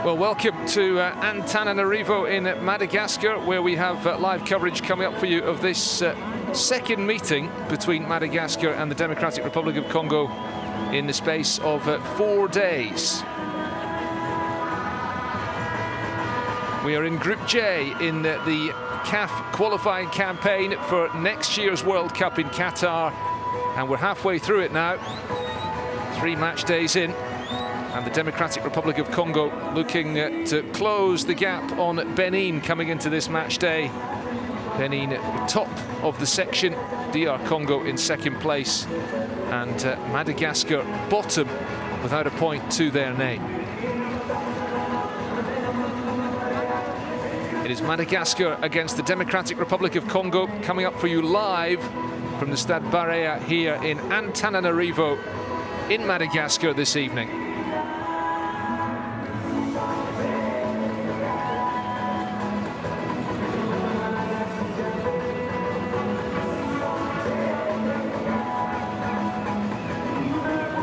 Well, welcome to Antananarivo in Madagascar, where we have live coverage coming up for you of this second meeting between Madagascar and the Democratic Republic of Congo in the space of 4 days. We are in Group J in the CAF qualifying campaign for next year's World Cup in Qatar, and we're halfway through it now, 3 match days in. And the Democratic Republic of Congo looking to close the gap on Benin coming into this match day. Benin top of the section, DR Congo in second place, and Madagascar bottom without a point to their name. It is Madagascar against the Democratic Republic of Congo coming up for you live from the Stade Bahrain here in Antananarivo in Madagascar this evening.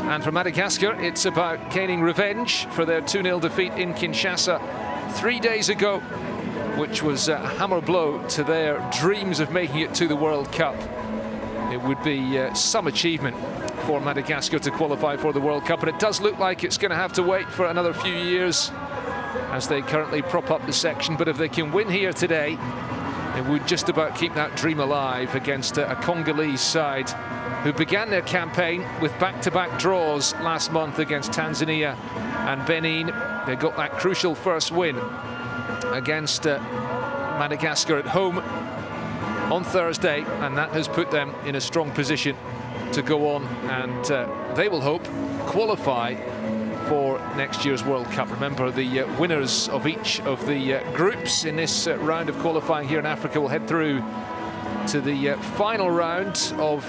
And for Madagascar, it's about gaining revenge for their 2-0 defeat in Kinshasa 3 days ago, which was a hammer blow to their dreams of making it to the World Cup. It would be some achievement for Madagascar to qualify for the World Cup, and it does look like it's going to have to wait for another few years as they currently prop up the section. But if they can win here today, it would just about keep that dream alive against a Congolese side who began their campaign with back-to-back draws last month against Tanzania and Benin. They got that crucial first win against Madagascar at home on Thursday, and that has put them in a strong position to go on and they will hope qualify for next year's World Cup. Remember, the winners of each of the groups in this round of qualifying here in Africa will head through to the final round of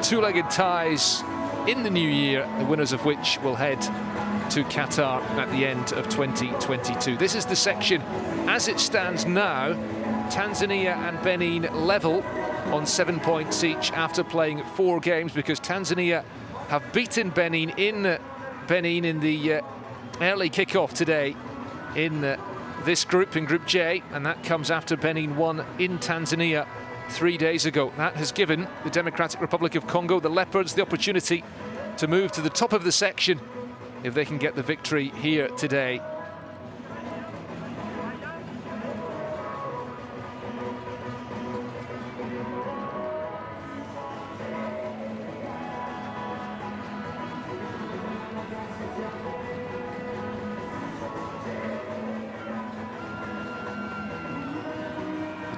two-legged ties in the new year, the winners of which will head to Qatar at the end of 2022. This is the section as it stands now. Tanzania and Benin level on 7 points each after playing 4 games, because Tanzania have beaten Benin in the early kickoff today in this group, in Group J, and that comes after Benin won in Tanzania 3 days ago. That has given the Democratic Republic of Congo, the Leopards, the opportunity to move to the top of the section if they can get the victory here today.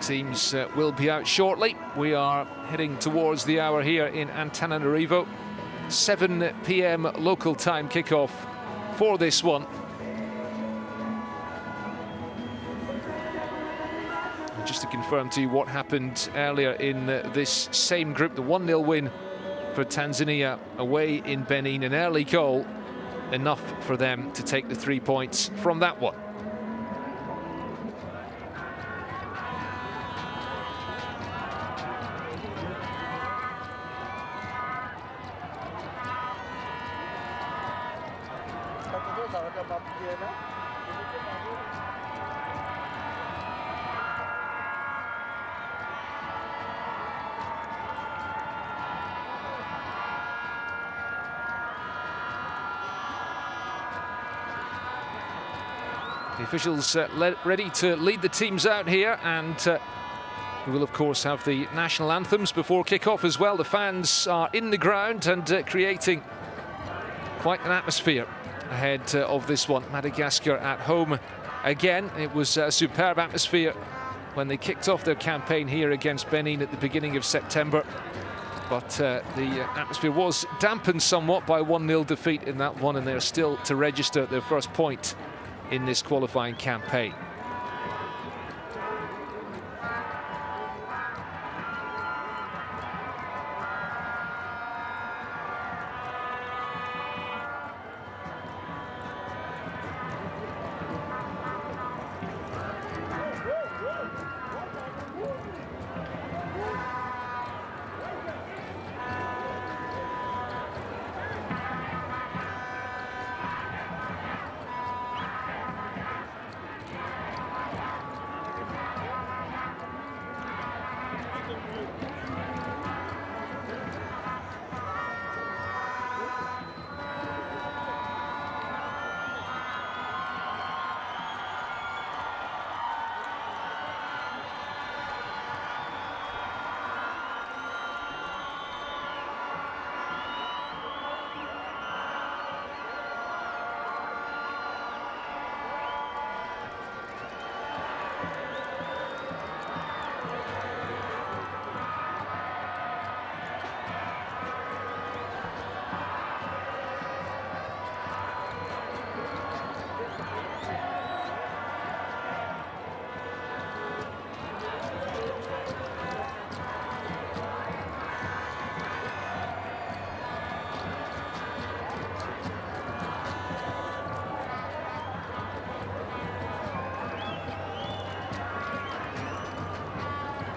Teams will be out shortly. We are heading towards the hour here in Antananarivo. 7 p.m. local time kickoff for this one. Just to confirm to you what happened earlier in this same group, the 1-0 win for Tanzania away in Benin, an early goal, enough for them to take the 3 points from that one. The officials ready to lead the teams out here, and we will of course have the national anthems before kick-off as well. The fans are in the ground and creating quite an atmosphere ahead of this one. Madagascar at home again. It was a superb atmosphere when they kicked off their campaign here against Benin at the beginning of September. But the atmosphere was dampened somewhat by a 1-0 defeat in that one, and they're still to register their first point in this qualifying campaign.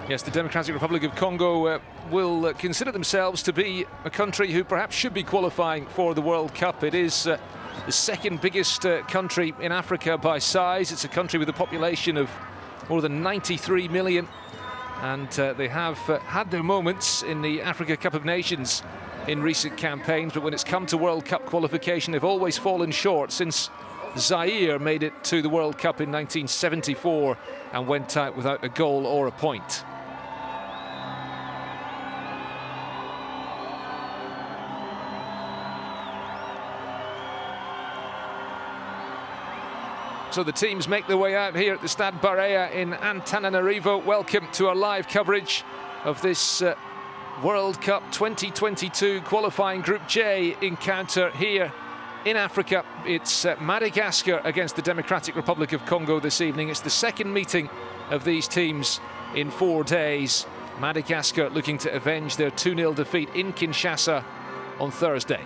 Yes, the Democratic Republic of Congo will consider themselves to be a country who perhaps should be qualifying for the World Cup. It is the second biggest country in Africa by size. It's a country with a population of more than 93 million. And they have had their moments in the Africa Cup of Nations in recent campaigns, but when it's come to World Cup qualification, they've always fallen short since Zaire made it to the World Cup in 1974 and went out without a goal or a point. So the teams make their way out here at the Stade Bahrain in Antananarivo. Welcome to our live coverage of this World Cup 2022 qualifying Group J encounter here in Africa. It's Madagascar against the Democratic Republic of Congo this evening. It's the second meeting of these teams in 4 days. Madagascar looking to avenge their 2-0 defeat in Kinshasa on Thursday.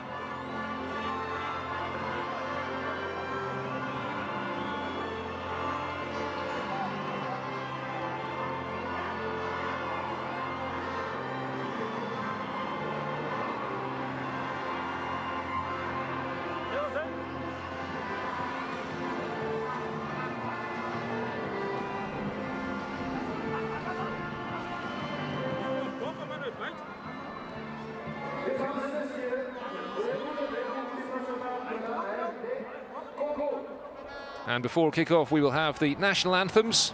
And before kick-off, we will have the national anthems,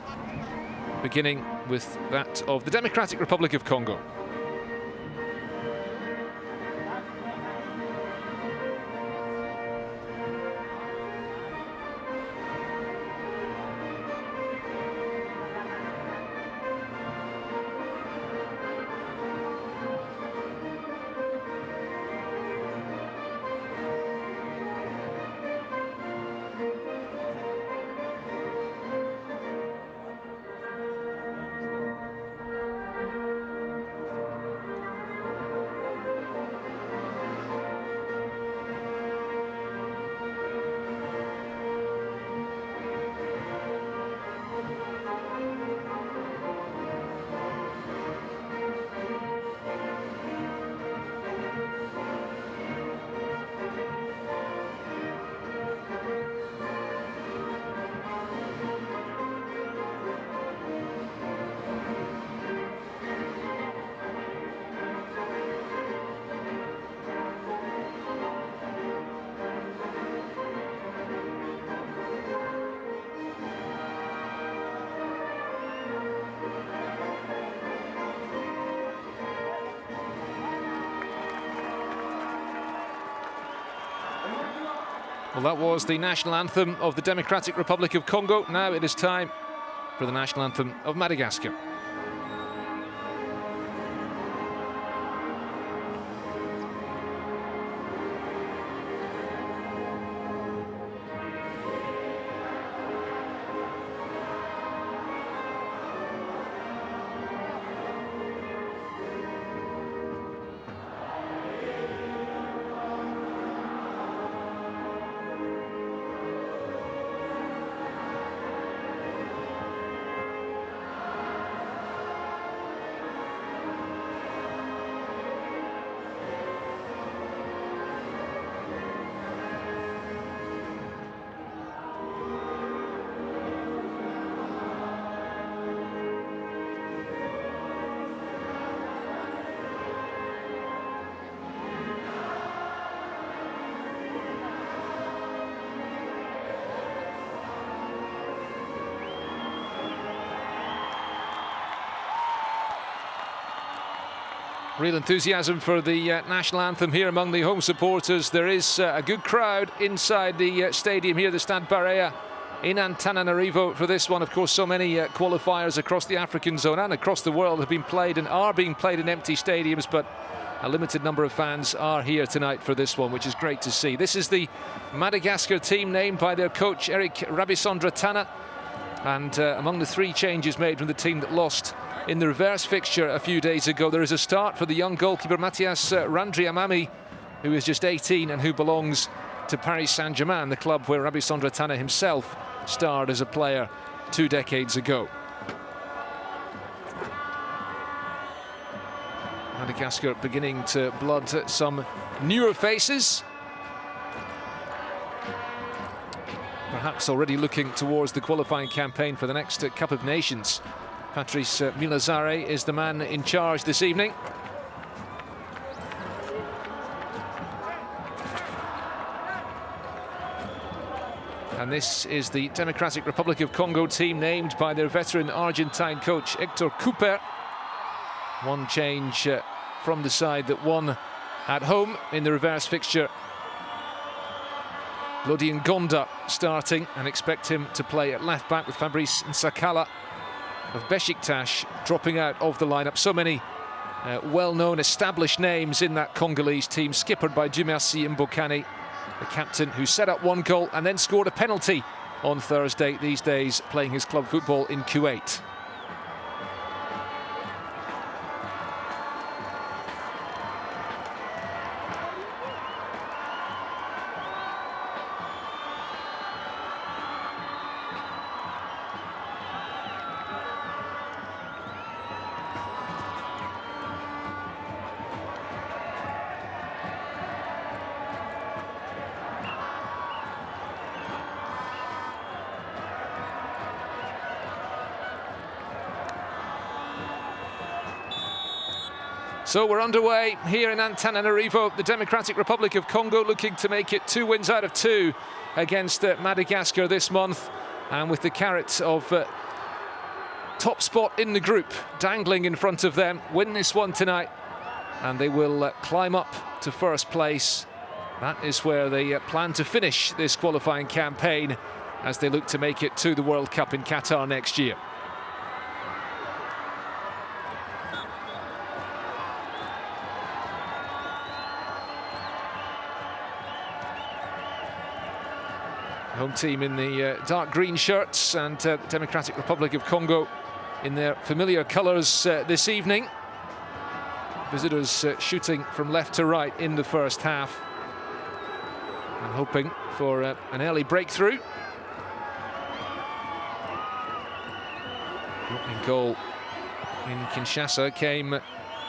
beginning with that of the Democratic Republic of Congo. Well, that was the national anthem of the Democratic Republic of Congo. Now it is time for the national anthem of Madagascar. Real enthusiasm for the national anthem here among the home supporters. There is a good crowd inside the stadium here, the Stade Bahrain in Antananarivo for this one. Of course, so many qualifiers across the African zone and across the world have been played and are being played in empty stadiums, but a limited number of fans are here tonight for this one, which is great to see. This is the Madagascar team named by their coach, Eric Rabisandratana. And among the 3 changes made from the team that lost in the reverse fixture a few days ago, there is a start for the young goalkeeper Mathias Randriamami, who is just 18 and who belongs to Paris Saint-Germain, the club where Rabisandratana himself starred as a player 2 decades ago. Madagascar beginning to blood some newer faces. Perhaps already looking towards the qualifying campaign for the next Cup of Nations. Patrice Milazare is the man in charge this evening. And this is the Democratic Republic of Congo team named by their veteran Argentine coach Hector Cooper. One change from the side that won at home in the reverse fixture. Lodi Ngonda starting, and expect him to play at left back with Fabrice Nsakala of Besiktas dropping out of the lineup. So many well-known established names in that Congolese team, skippered by Dumercy Mbokani, the captain who set up one goal and then scored a penalty on Thursday, these days playing his club football in Kuwait. So we're underway here in Antananarivo, the Democratic Republic of Congo looking to make it 2 wins out of 2 against Madagascar this month, and with the carrot of top spot in the group dangling in front of them. Win this one tonight and they will climb up to first place. That is where they plan to finish this qualifying campaign as they look to make it to the World Cup in Qatar next year. Home team in the dark green shirts, and Democratic Republic of Congo in their familiar colours this evening. Visitors shooting from left to right in the first half and hoping for an early breakthrough. The opening goal in Kinshasa came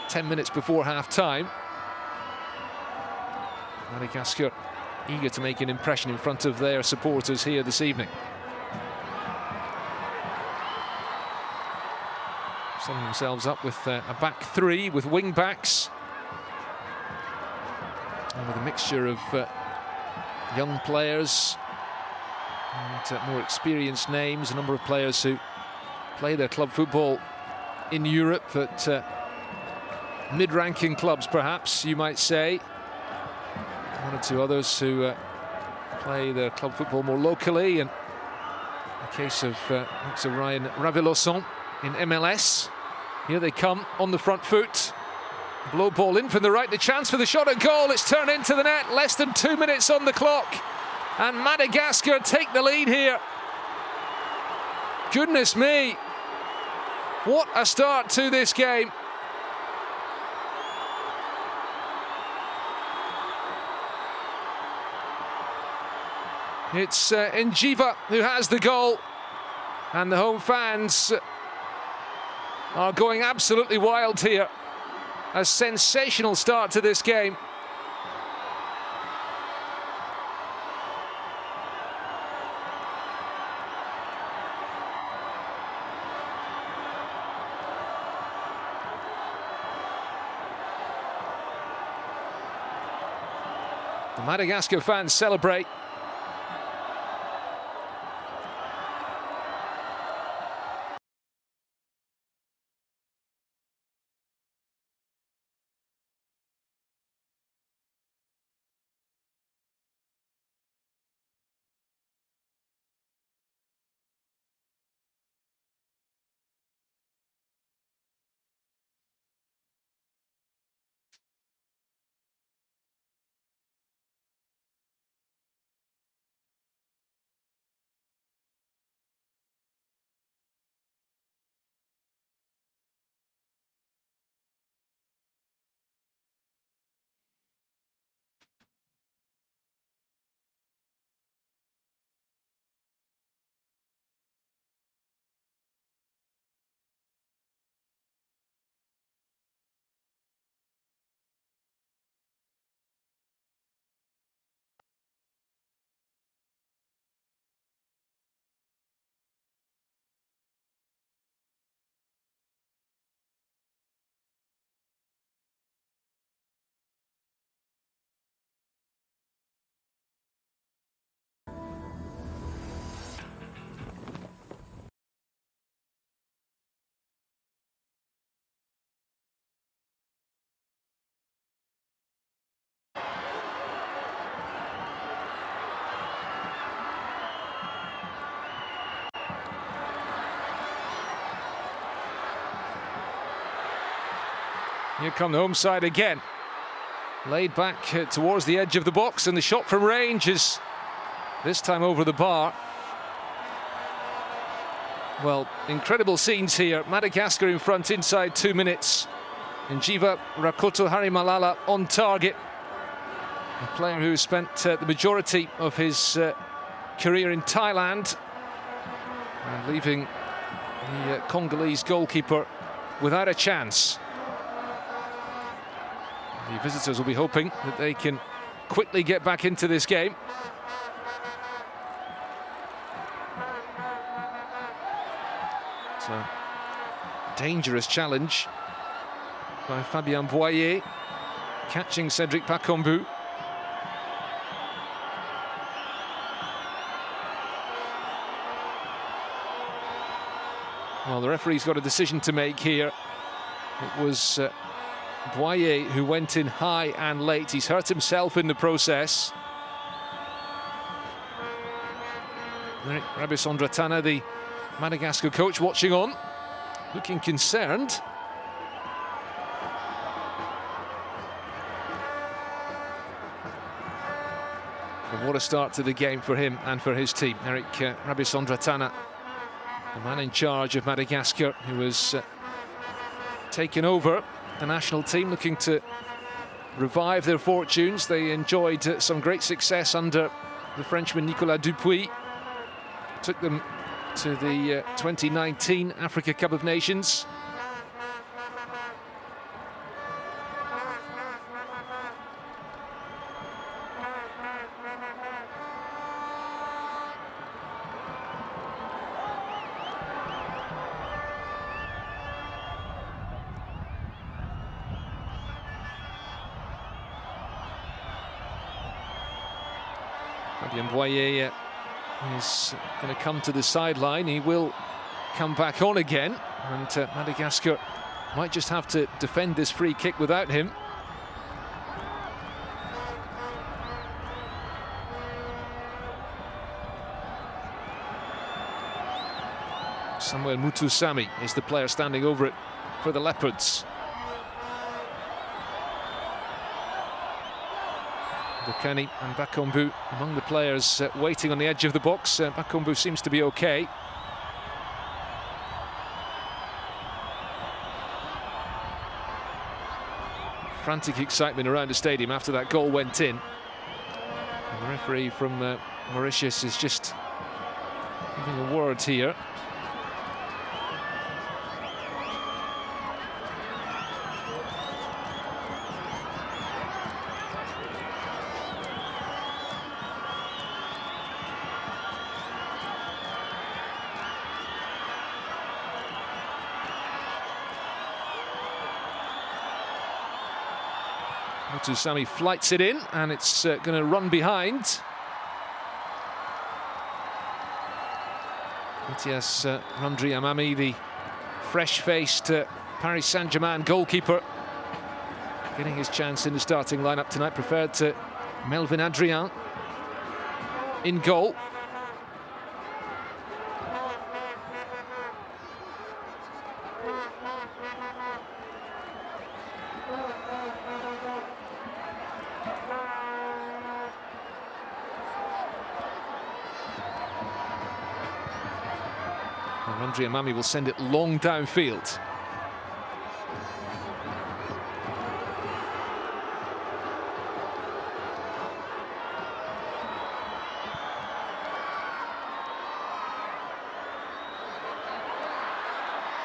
10 minutes before half-time. Madagascar eager to make an impression in front of their supporters here this evening. Setting themselves up with a back three with wing backs and with a mixture of young players and more experienced names, a number of players who play their club football in Europe at mid-ranking clubs, perhaps you might say. One or two others who play their club football more locally, and the case of Ryan Raveloson in MLS. Here they come on the front foot. Blow ball in from the right, the chance for the shot at goal. It's turned into the net, less than 2 minutes on the clock. And Madagascar take the lead here. Goodness me, what a start to this game. It's Njiva who has the goal, and the home fans are going absolutely wild here. A sensational start to this game. The Madagascar fans celebrate. Here come the home side again. Laid back towards the edge of the box, and the shot from range is this time over the bar. Well, incredible scenes here. Madagascar in front inside 2 minutes. And Jiva Rakoto Harimalala on target. A player who spent the majority of his career in Thailand, and leaving the Congolese goalkeeper without a chance. The visitors will be hoping that they can quickly get back into this game. It's a dangerous challenge by Fabien Boyer, catching Cédric Pakambu. Well, the referee's got a decision to make here. It was Boyer who went in high and late. He's hurt himself in the process. Rabisondratana, the Madagascar coach, watching on, looking concerned. And what a start to the game for him and for his team. Eric Rabisondratana, the man in charge of Madagascar, who has taken over the national team, looking to revive their fortunes. They enjoyed some great success under the Frenchman Nicolas Dupuis. Took them to the 2019 Africa Cup of Nations. Fabien Boyer is going to come to the sideline. He will come back on again, and Madagascar might just have to defend this free kick without him. Samuel Mutusami is the player standing over it for the Leopards. Bukani and Bakambu among the players waiting on the edge of the box. Bakambu seems to be okay. Frantic excitement around the stadium after that goal went in. And the referee from Mauritius is just giving a word here. Mutusami flights it in, and it's going to run behind. Mathias Randriamami, the fresh-faced Paris Saint-Germain goalkeeper, getting his chance in the starting lineup tonight, preferred to Melvin Adrien in goal. Randriamami will send it long downfield.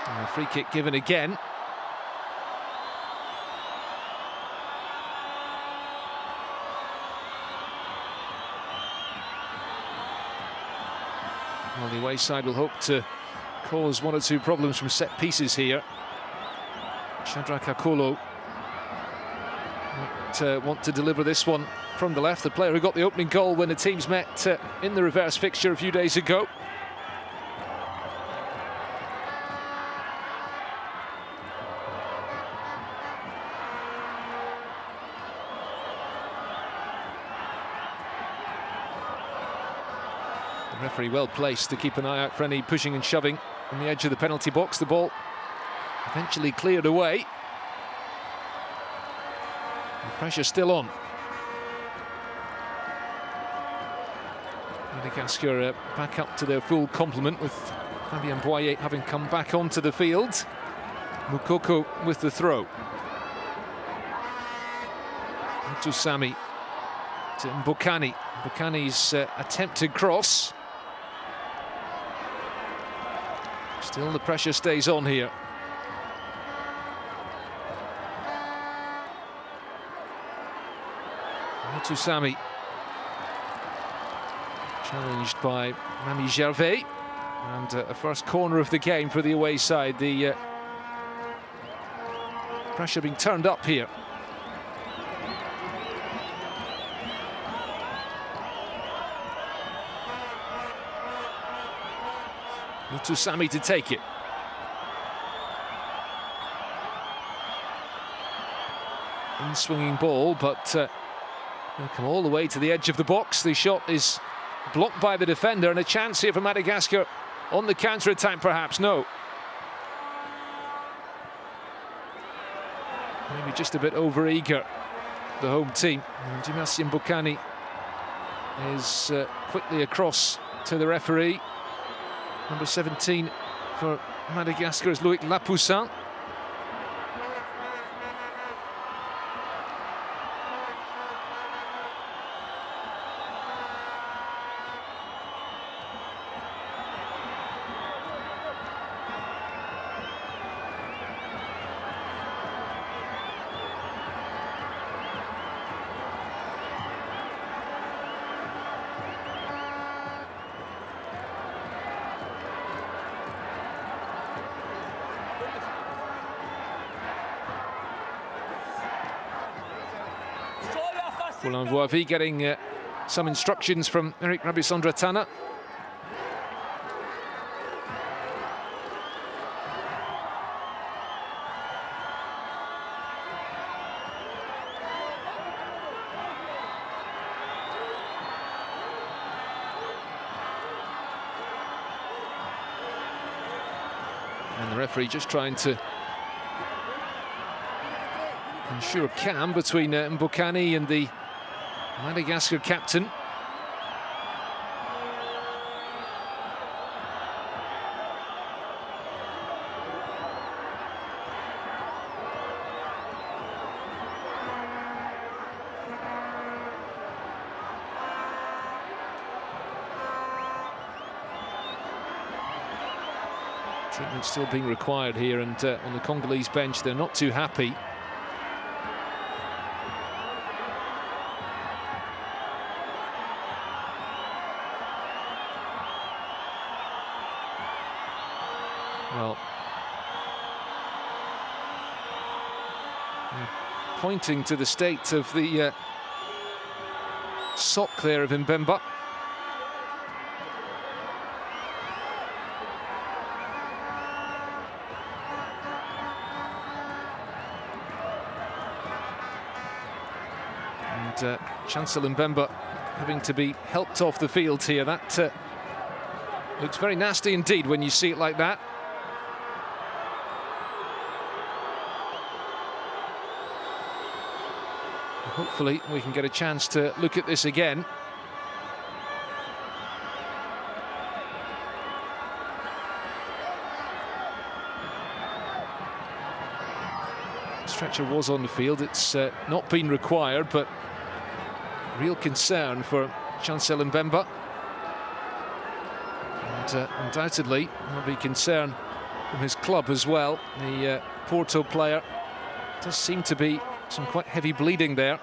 And a free kick given again. Well, the away side will hope to cause one or two problems from set pieces here. Shadrach Akolo want to deliver this one from the left, the player who got the opening goal when the teams met in the reverse fixture a few days ago. The referee well placed to keep an eye out for any pushing and shoving on the edge of the penalty box. The ball eventually cleared away. Pressure still on. Madagascar back up to their full complement, with Fabien Boyer having come back onto the field. Mukoko with the throw. Mutusami to Mbokani. Mbokani's attempted cross. Still the pressure stays on here. Mutusami. Challenged by Mami Gervais. And a first corner of the game for the away side. The pressure being turned up here. Mutusami to take it. In-swinging ball, but they'll come all the way to the edge of the box. The shot is blocked by the defender, and a chance here for Madagascar on the counter-attack, perhaps. No. Maybe just a bit over-eager, the home team. And Dimassi Mbokani is quickly across to the referee. Number 17 for Madagascar is Loïc Lapoussin. Boulanvoivi getting some instructions from Eric Rabisandratana. And the referee just trying to ensure calm between Mbokani and the Madagascar captain. Treatment still being required here, and on the Congolese bench they're not too happy. Well, pointing to the state of the sock there of Mbemba. And Chancel Mbemba having to be helped off the field here. That looks very nasty indeed when you see it like that. Hopefully we can get a chance to look at this again. Stretcher was on the field. It's not been required, but real concern for Chancel Mbemba. And undoubtedly there'll be concern from his club as well. The Porto player does seem to be some quite heavy bleeding there.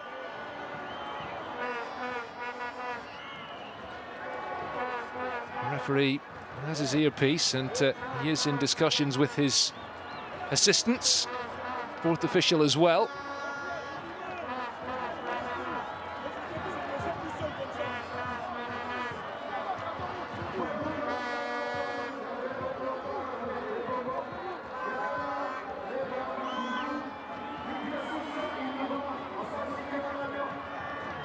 The referee has his earpiece, and he is in discussions with his assistants, fourth official as well.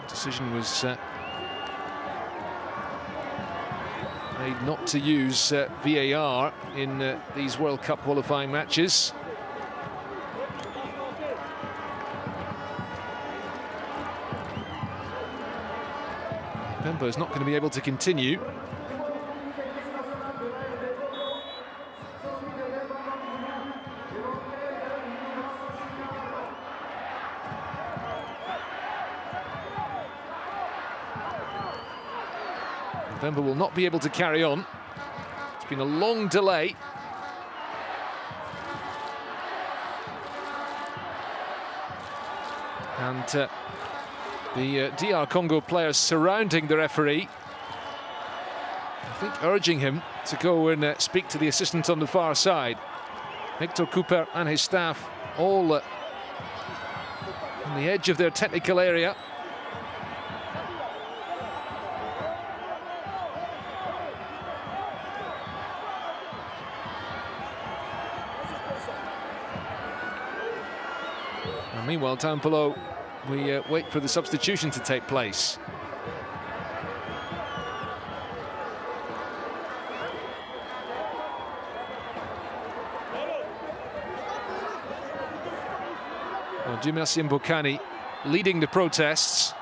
Decision was made not to use VAR in these World Cup qualifying matches. Mbemba is not going to be able to continue. Mbemba will not be able to carry on. It's been a long delay. And the DR Congo players surrounding the referee, I think urging him to go and speak to the assistant on the far side. Victor Cooper and his staff all on the edge of their technical area. And meanwhile, down below, we wait for the substitution to take place. Well, Dimersi Mbokani leading the protests.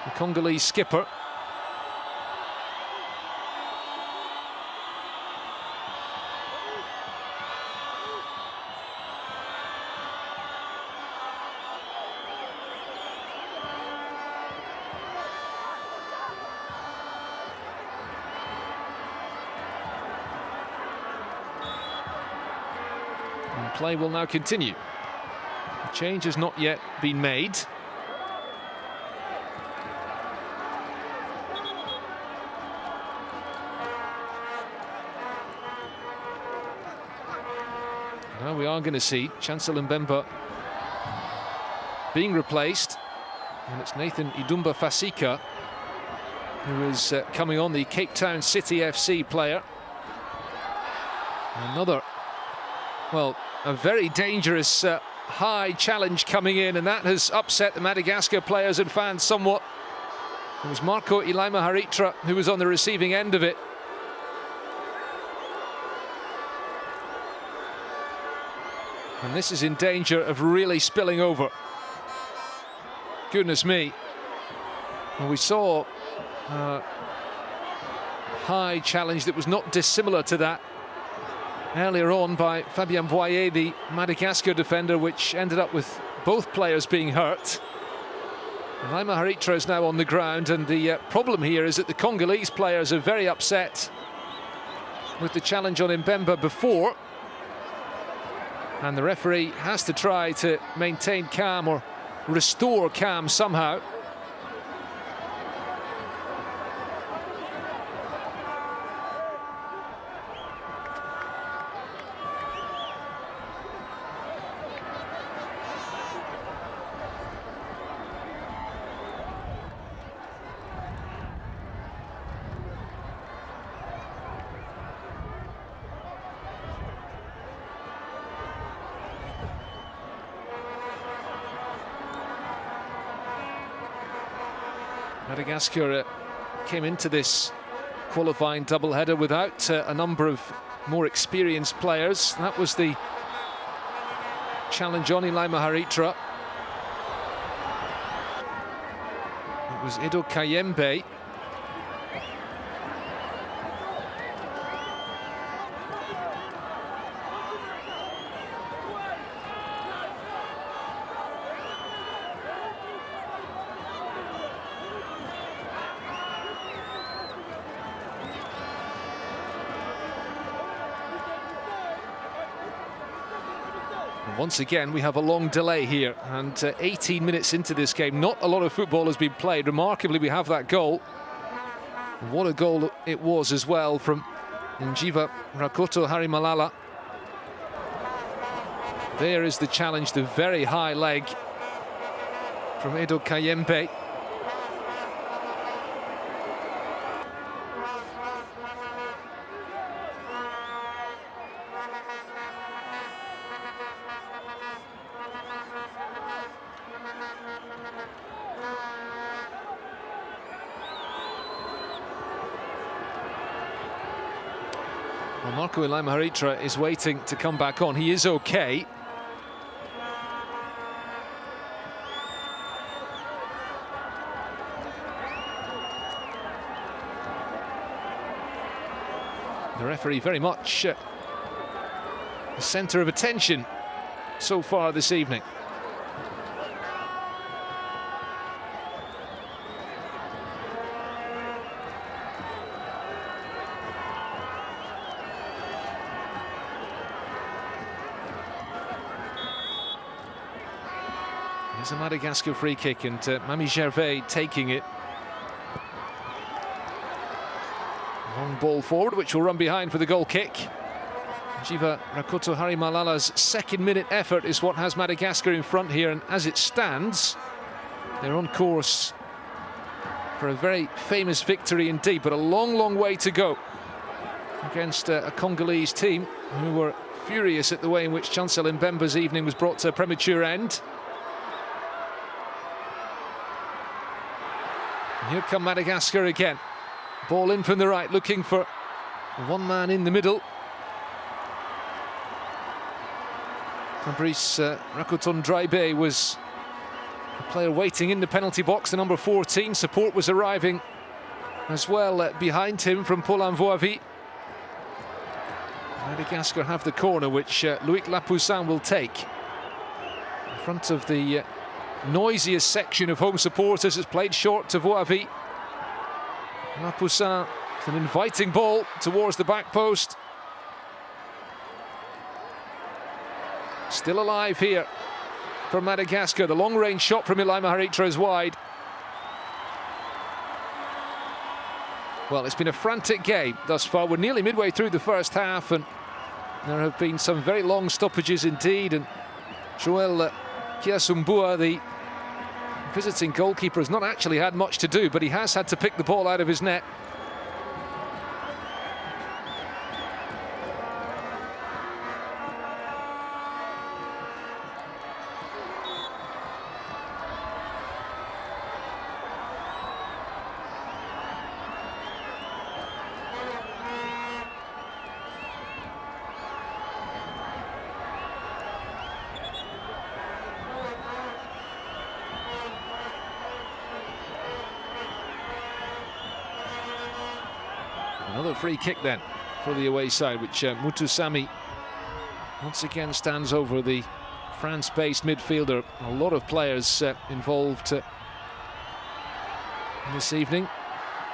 The Congolese skipper. Play will now continue. The change has not yet been made. Now we are going to see Chancellor Mbemba being replaced, and it's Nathan Idumba Fasika who is coming on, the Cape Town City FC player. Another, well, a very dangerous high challenge coming in, and that has upset the Madagascar players and fans somewhat. It was Marco Ilaima Haritra who was on the receiving end of it. And this is in danger of really spilling over. Goodness me. Well, we saw a high challenge that was not dissimilar to that earlier on by Fabien Boyer, the Madagascar defender, which ended up with both players being hurt. And Ilaima Haritra is now on the ground, and the problem here is that the Congolese players are very upset with the challenge on Mbemba before, and the referee has to try to maintain calm or restore calm somehow. Madagascar came into this qualifying doubleheader without a number of more experienced players. That was the challenge on Ilaima Haritra. It was Edo Kayembe. Once again, we have a long delay here, and 18 minutes into this game, not a lot of football has been played. Remarkably, we have that goal. What a goal it was as well from Njiva Rakoto Harimalala. There is the challenge, the very high leg from Edo Kayembe. Well, Marco Ilaima Haritra is waiting to come back on. He is okay. The referee very much the centre of attention so far this evening. There's a Madagascar free kick, and Mami Gervais taking it. Long ball forward, which will run behind for the goal kick. Jiva Rakoto Harimalala's second-minute effort is what has Madagascar in front here, and as it stands, they're on course for a very famous victory indeed, but a long, long way to go against a Congolese team who were furious at the way in which Chancel Mbemba's evening was brought to a premature end. And here come Madagascar again. Ball in from the right, looking for one man in the middle. Fabrice Rakoton Draibe was a player waiting in the penalty box, the number 14. Support was arriving as well behind him from Paul Anvoavi. Madagascar have the corner, which Loïc Lapoussin will take. In front of the noisiest section of home supporters. It's played short to Voavi. Lapoussin with an inviting ball towards the back post. Still alive here for Madagascar. The long-range shot from Ilai Maharitra is wide. Well, it's been a frantic game thus far. We're nearly midway through the first half, and there have been some very long stoppages indeed. And Joel Kiasumbua, the visiting goalkeeper, has not actually had much to do, but he has had to pick the ball out of his net. Another free kick then for the away side, which Mutusami once again stands over the France-based midfielder. A lot of players involved this evening.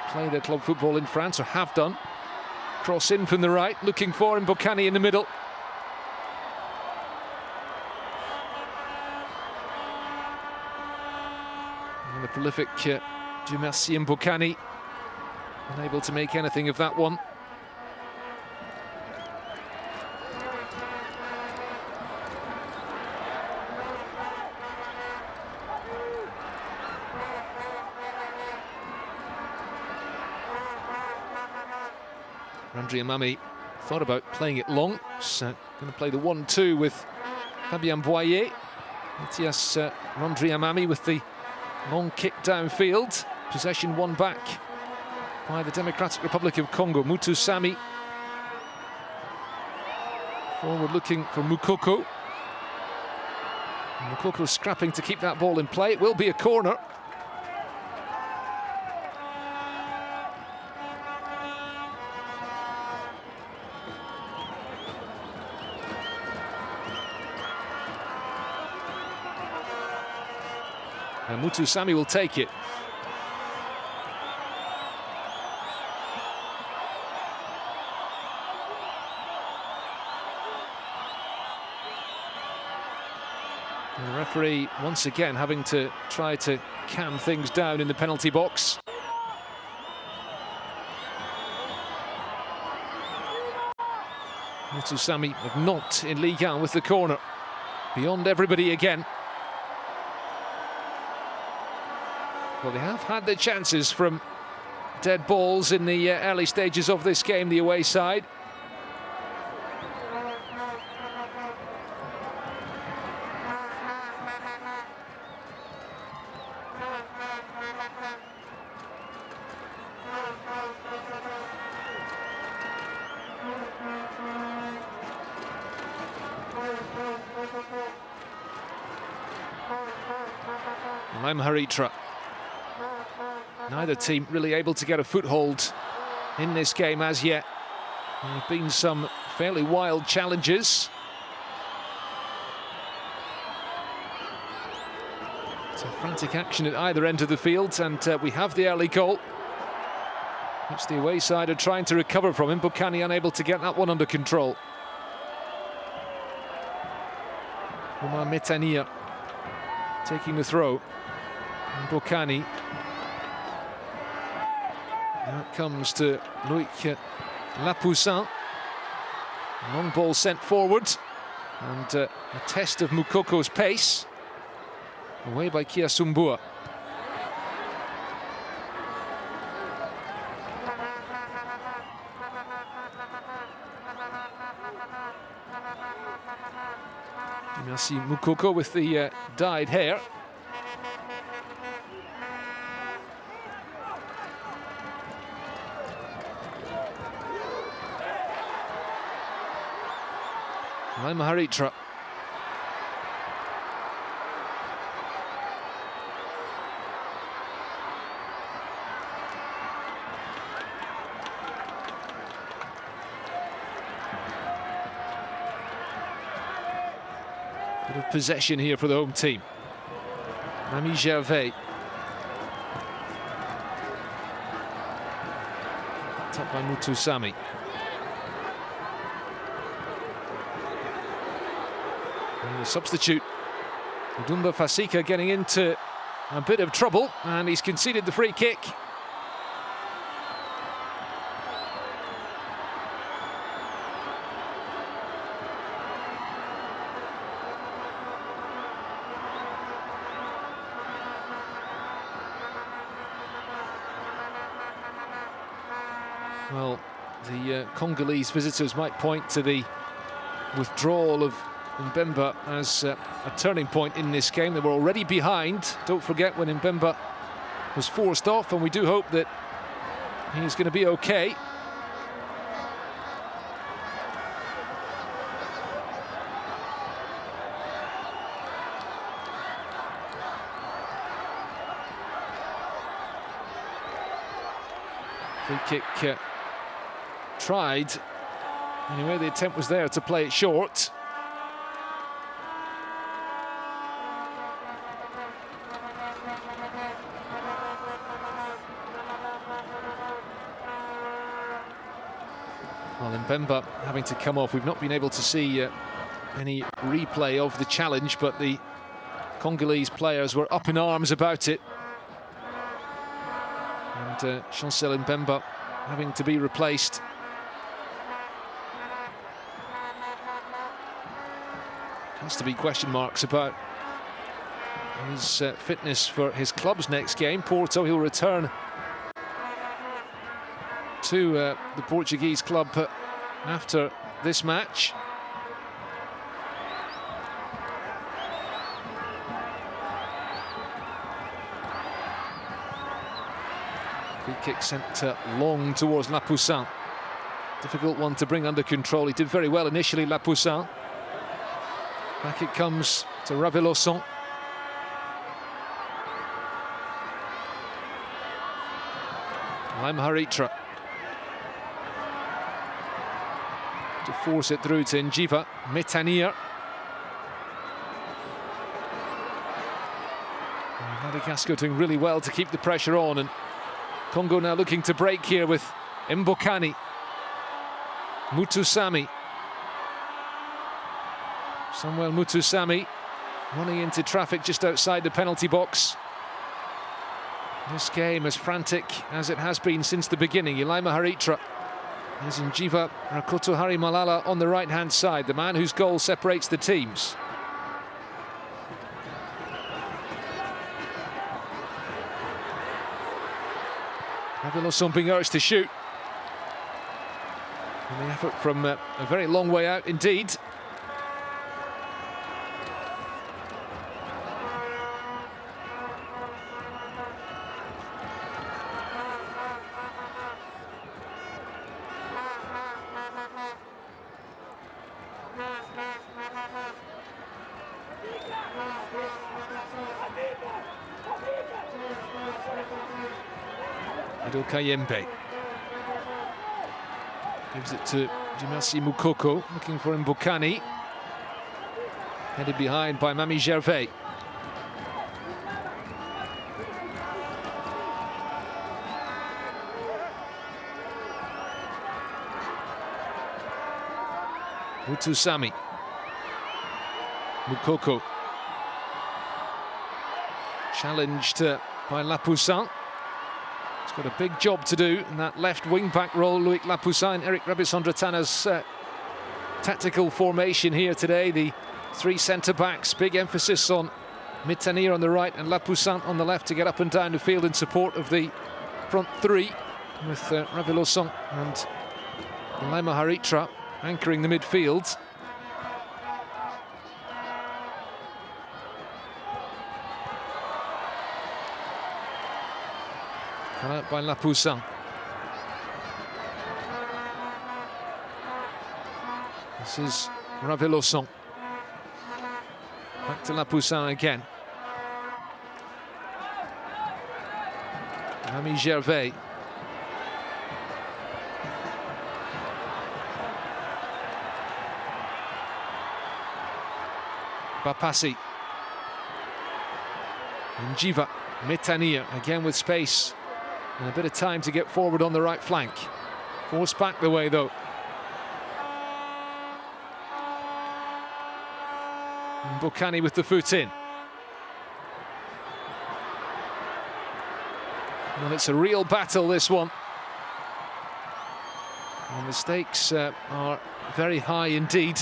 Play their club football in France, or have done. Cross in from the right, looking for Mbokani in the middle. And the prolific Dumercy Mbokani unable to make anything of that one. Randri Amami thought about playing it long. He's going to play the 1-2 with Fabien Boyer. Matthias Randri Amami with the long kick downfield. Possession won back by the Democratic Republic of Congo. Mutusami forward looking for Mukoko. Mukoko scrapping to keep that ball in play. It will be a corner. And Mutusami will take it. And the referee once again having to try to calm things down in the penalty box. Mutusami of Nantes in Ligue 1 with the corner. Beyond everybody again. Well, they have had their chances from dead balls in the early stages of this game, the away side. I'm Haritra. Neither team really able to get a foothold in this game as yet. There have been some fairly wild challenges. So frantic action at either end of the field, and we have the early goal, which the away side are trying to recover from him. Bukani unable to get that one under control. Omar Metania taking the throw. And Bukani. Now it comes to Loïc Lapoussin. Long ball sent forward. And a test of Mukoko's pace. Away by Kiasumbua. Merci Mukoko with the dyed hair. Haritra. Bit of possession here for the home team. Mami Gervais. Top by Mutusami. And the substitute, Dumba Fasika, getting into a bit of trouble, and he's conceded the free kick. Well, the Congolese visitors might point to the withdrawal of Mbemba as a turning point in this game. They were already behind. Don't forget when Mbemba was forced off, and we do hope that he's going to be okay. Free kick tried. Anyway, the attempt was there to play it short. Well, Mbemba having to come off. We've not been able to see any replay of the challenge, but the Congolese players were up in arms about it. And Chancel Mbemba having to be replaced. Has to be question marks about his fitness for his club's next game. Porto, he'll return to the Portuguese club after this match. Free kick sent long towards Lapoussin. Difficult one to bring under control. He did very well initially, Lapoussin. Back it comes to Raveloson. Haritra to force it through to Njiva. Metania. Madagascar doing really well to keep the pressure on, and Congo now looking to break here with Mbokani. Mutusami. Samuel Mutusami running into traffic just outside the penalty box. This game as frantic as it has been since the beginning. Ilaima Haritra. There's Njiva Rakotohari Malala on the right-hand side, the man whose goal separates the teams. Raveloson being urged to shoot. And the effort from a very long way out indeed. Kayembe. Gives it to Djimasi Moukoko, looking for Mbokani. Headed behind by Mami Gervais. Mutusami. Moukoko. Challenged by Lapoussin. He's got a big job to do in that left wing-back role. Loic Lapoussin, Eric Rebisondratana's tactical formation here today. The three centre-backs, big emphasis on Mitanier on the right and Lapoussin on the left to get up and down the field in support of the front three, with Raveloson and Laima Haritra anchoring the midfield. Cut out by Lapoussin. This is Raveloson. Back to Lapoussin again. Mami Gervais. Bapassi. Njiva. Mitanier again with space and a bit of time to get forward on the right flank. Forced back the way though. Mbokani with the foot in. Well, it's a real battle, this one. And the stakes are very high indeed.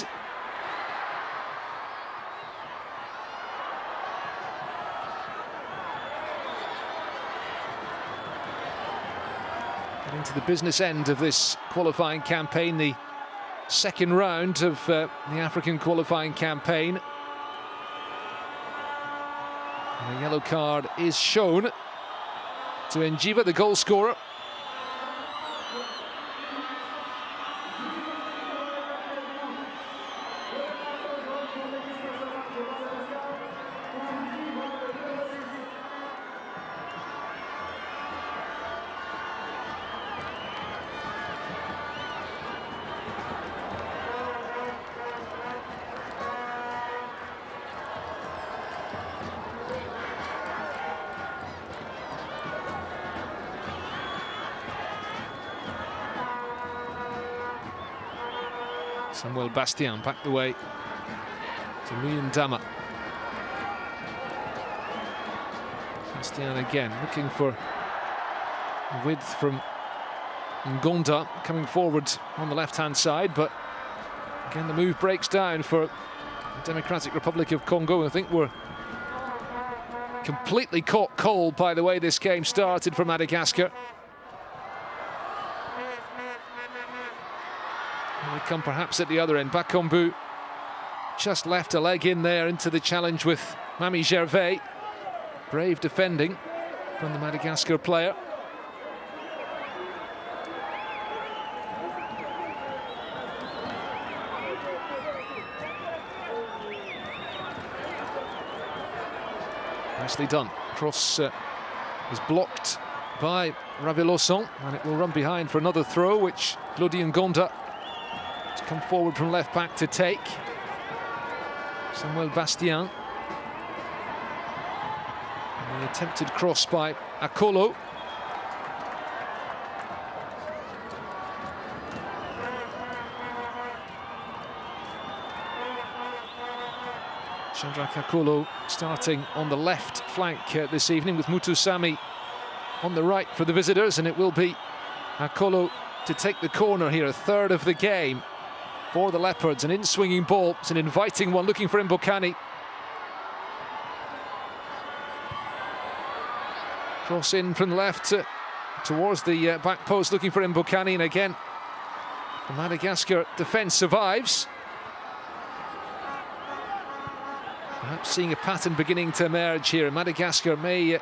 Getting to the business end of this qualifying campaign, the second round of the African qualifying campaign. And a yellow card is shown to Njiva, the goal scorer. Samuel Bastien back the way to Muyandama. Bastien again looking for width from Ngonda coming forward on the left-hand side, but again the move breaks down for the Democratic Republic of Congo. I think we're completely caught cold by the way this game started for Madagascar. They come perhaps at the other end. Bakambu just left a leg in there into the challenge with Mami Gervais. Brave defending from the Madagascar player. Nicely done. Cross is blocked by Raveloson, and it will run behind for another throw, which Lodi Ngonda to come forward from left back to take. Samuel Bastien. And the attempted cross by Akolo. Chandrak Akolo starting on the left flank this evening, with Mutusami on the right for the visitors, and it will be Akolo to take the corner here, a third of the game for the Leopards. An in-swinging ball, it's an inviting one, looking for Mbokani. Cross in from the left towards the back post, looking for Mbokani, and again the Madagascar defence survives. Perhaps seeing a pattern beginning to emerge here. Madagascar may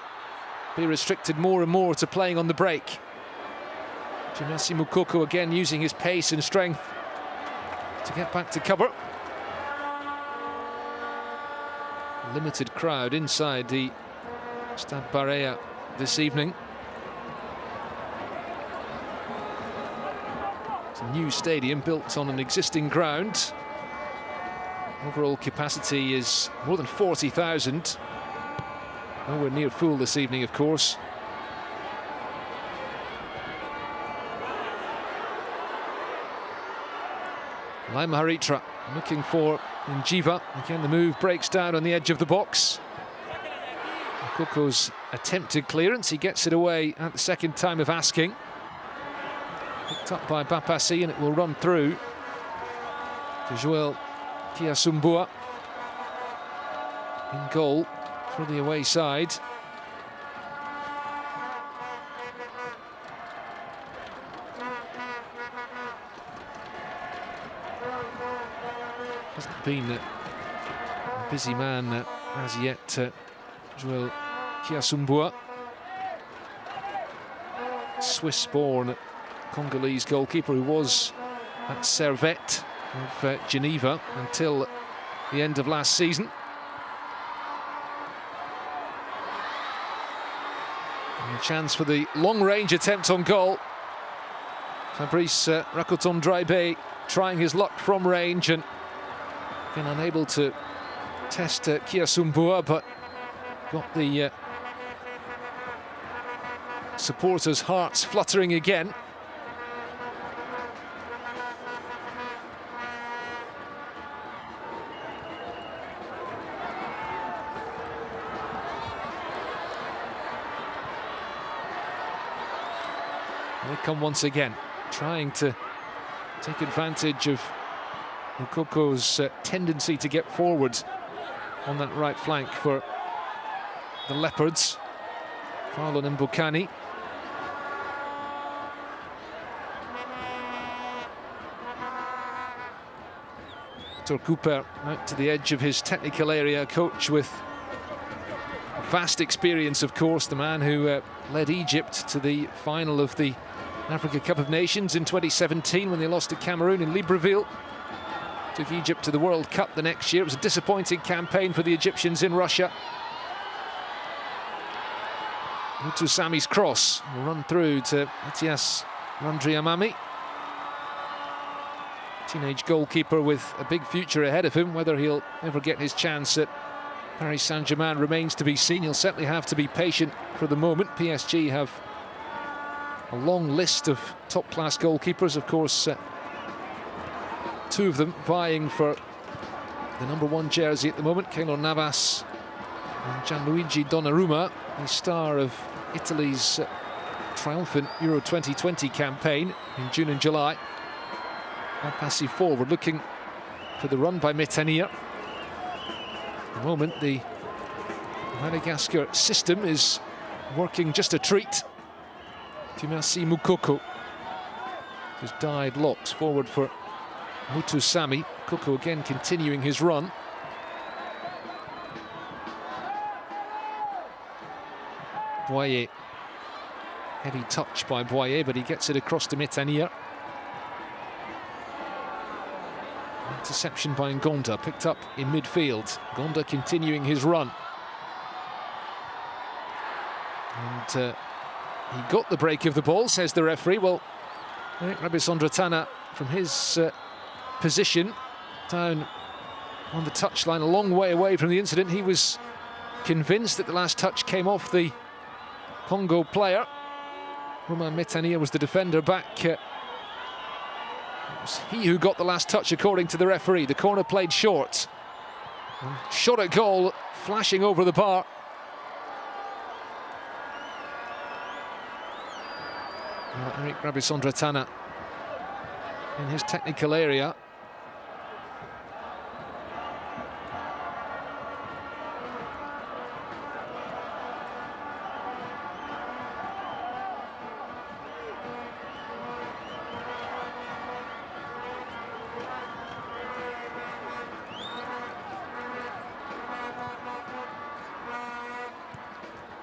be restricted more and more to playing on the break. Djimasi Moukoko again using his pace and strength to get back to cover. Limited crowd inside the Stade Barea this evening. a new stadium built on an existing ground. Overall capacity is more than 40,000. Nowhere near full this evening, of course. Laima Haritra looking for Njiva. Again, the move breaks down on the edge of the box. Koko's attempted clearance, he gets it away at the second time of asking. Picked up by Bapassi, and it will run through to Joel Kiasumbua in goal for the away side. Hasn't been a busy man as yet, Joel Kiasumbua. Swiss-born Congolese goalkeeper who was at Servette of Geneva until the end of last season. And a chance for the long-range attempt on goal. Fabrice Rakoton-Draibe trying his luck from range and been unable to test Kiasumbua, but got the supporters' hearts fluttering again. They come once again, trying to take advantage of Moukokou's tendency to get forward on that right flank for the Leopards. Farlon and Mbukani. Victor Cooper out to the edge of his technical area, coach with vast experience, of course, the man who led Egypt to the final of the Africa Cup of Nations in 2017 when they lost to Cameroon in Libreville. Took Egypt to the World Cup the next year. It was a disappointing campaign for the Egyptians in Russia. Mutusami's cross will run through to Mathias Randriamami. Teenage goalkeeper with a big future ahead of him. Whether he'll ever get his chance at Paris Saint-Germain remains to be seen. He'll certainly have to be patient for the moment. PSG have a long list of top-class goalkeepers, of course. Two of them vying for the #1 jersey at the moment, Keylor Navas and Gianluigi Donnarumma, the star of Italy's triumphant Euro 2020 campaign in June and July. Passing forward, looking for the run by Metania. At the moment, the Madagascar system is working just a treat. Timasi Moukoko has died locks forward for Mutusami. Moukoko again continuing his run. Boye. Heavy touch by Boye, but he gets it across to Metania. Interception by Ngonda, picked up in midfield. Ngonda continuing his run. And he got the break of the ball, says the referee. Well, Rabisondratana, from his position down on the touchline, a long way away from the incident, he was convinced that the last touch came off the Congo player. Romain Metania was the defender back. It was he who got the last touch, according to the referee. The corner played short. Shot at goal, flashing over the bar. Eric Rabisondratana in his technical area.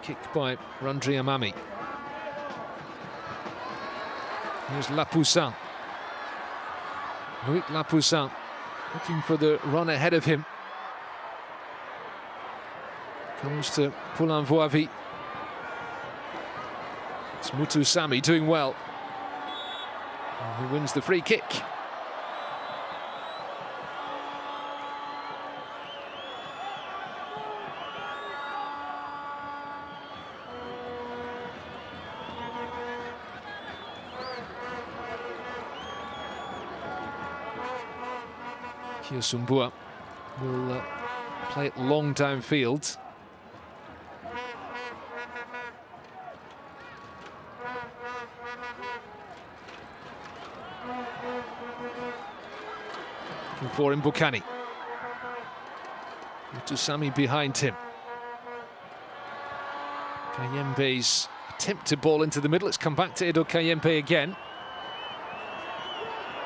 Kick by Randriamami. Here's Lapoussin. Loic Lapoussin looking for the run ahead of him. Comes to Poulain Voavi. It's Mutusami doing well. who wins the free kick. Kiosumbua will play it long downfield. Looking for Mbukani. Mutusami behind him. Kayembe's attempted ball into the middle. It's come back to Edo Kayembe again.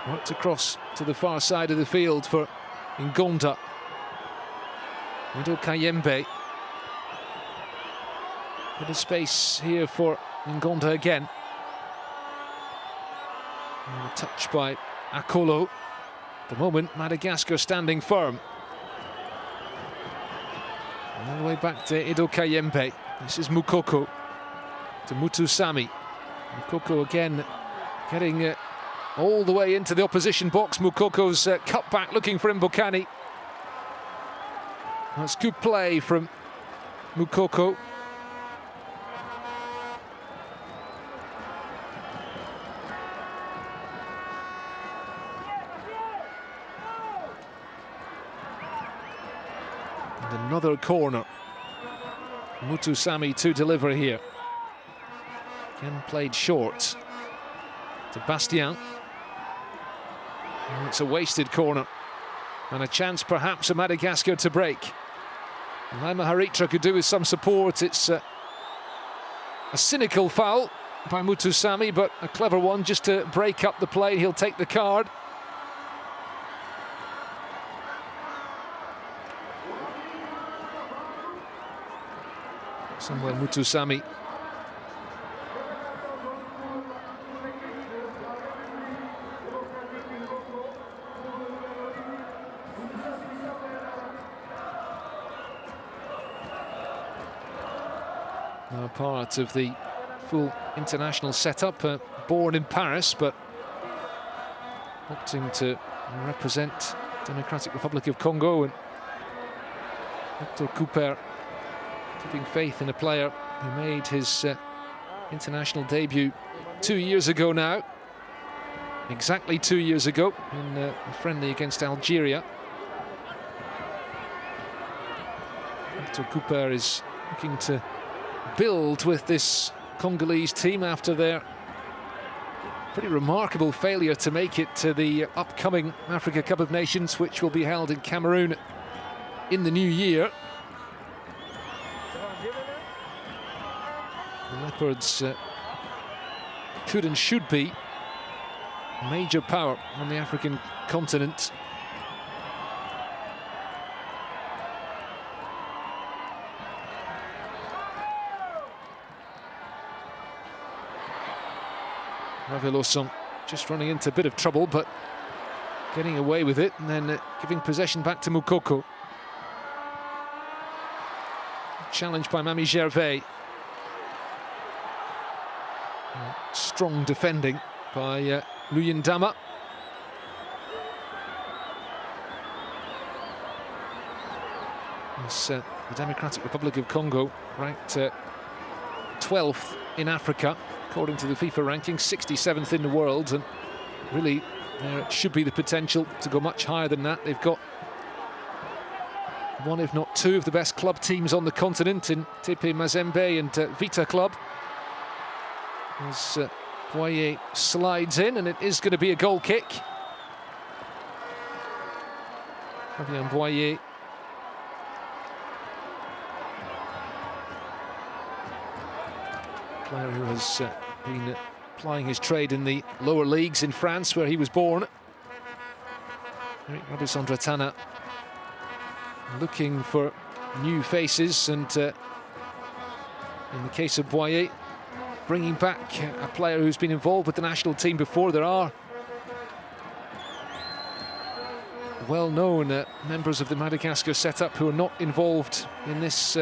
Worked across to the far side of the field for Ngonda. Edo Kayembe. Bit of space here for Ngonda again. And a touch by Akolo. At the moment, Madagascar standing firm. All the way back to Edo Kayembe. This is Mukoko to Mutusami. Mukoko again getting all the way into the opposition box. Mukoko's cut back looking for Mbukani. That's good play from Mukoko. And another corner. Mutusami to deliver here. Again played short to Bastien. And it's a wasted corner. And a chance perhaps for Madagascar to break. Laima Haritra could do with some support. It's a cynical foul by Mutusami, but a clever one just to break up the play. He'll take the card. Samuel Mutusami. Now part of the full international setup, born in Paris, but opting to represent Democratic Republic of Congo. And Hector Cooper keeping faith in a player who made his international debut 2 years ago now. Exactly 2 years ago in a friendly against Algeria. Hector Cooper is looking to build with this Congolese team after their pretty remarkable failure to make it to the upcoming Africa Cup of Nations, which will be held in Cameroon in the new year. The Leopards could and should be a major power on the African continent. Raveloson just running into a bit of trouble, but getting away with it, and then giving possession back to Mukoko. Challenged by Mami Gervais. Strong defending by Luyendama. Yes, the Democratic Republic of Congo ranked 12th in Africa, according to the FIFA ranking, 67th in the world, and really there should be the potential to go much higher than that. They've got one, if not two, of the best club teams on the continent in TP Mazembe and Vita Club. As Boyer slides in, and it is going to be a goal kick. Fabien Boyer. Player who has been plying his trade in the lower leagues in France, where he was born. Eric Rabisandratana looking for new faces, and in the case of Boyer, bringing back a player who's been involved with the national team before. There are well-known members of the Madagascar setup who are not involved in this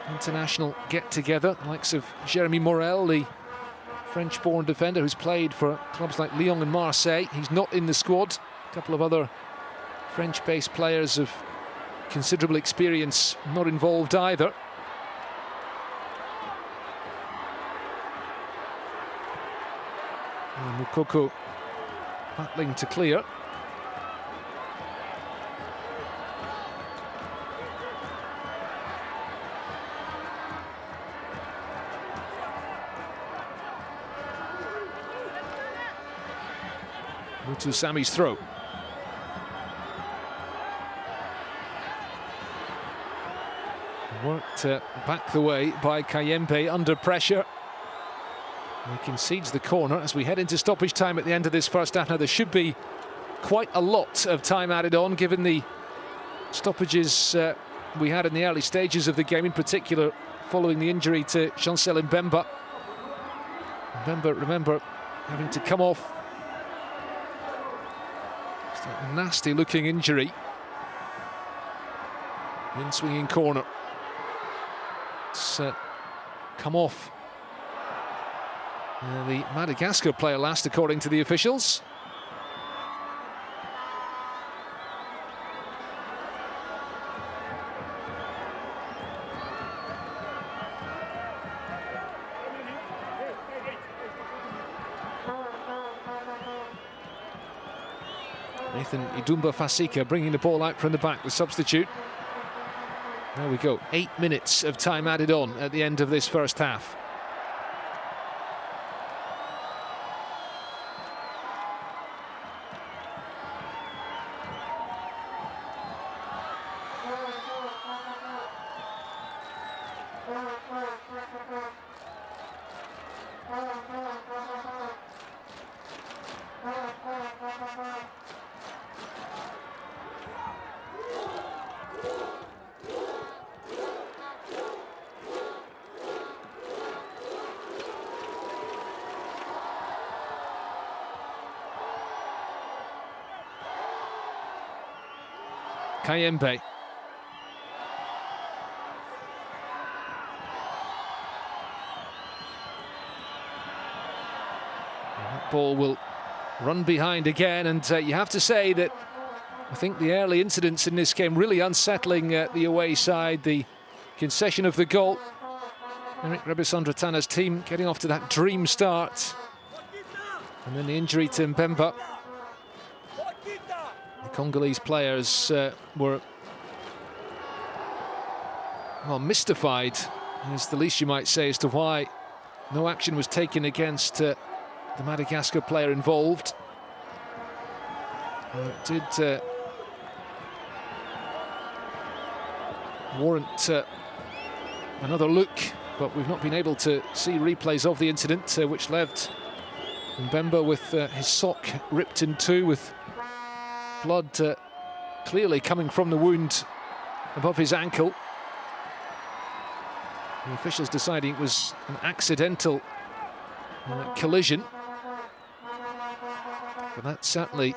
international get-together, likes of Jeremy Morel, the French-born defender who's played for clubs like Lyon and Marseille. He's not in the squad. A couple of other French-based players of considerable experience not involved either. And Moukoko battling to clear. To Sami's throw. Worked back the way by Kayembe under pressure. He concedes the corner as we head into stoppage time at the end of this first half. Now there should be quite a lot of time added on given the stoppages we had in the early stages of the game, in particular following the injury to Chancel Mbemba. Mbemba, remember, having to come off. That nasty looking injury. In swinging corner. It's come off. The Madagascar player last, according to the officials. Nathan Idumba Fasika bringing the ball out from the back, the substitute. There we go, 8 minutes of time added on at the end of this first half. Kayembe. That ball will run behind again, and you have to say that I think the early incidents in this game really unsettling the away side. The concession of the goal, Eric Rebisandratana's team getting off to that dream start, and then the injury to Mbemba. The Congolese players were, well, mystified, is the least you might say, as to why no action was taken against the Madagascar player involved. It did warrant another look, but we've not been able to see replays of the incident, which left Mbemba with his sock ripped in two, with blood clearly coming from the wound above his ankle. The officials deciding it was an accidental collision, but that certainly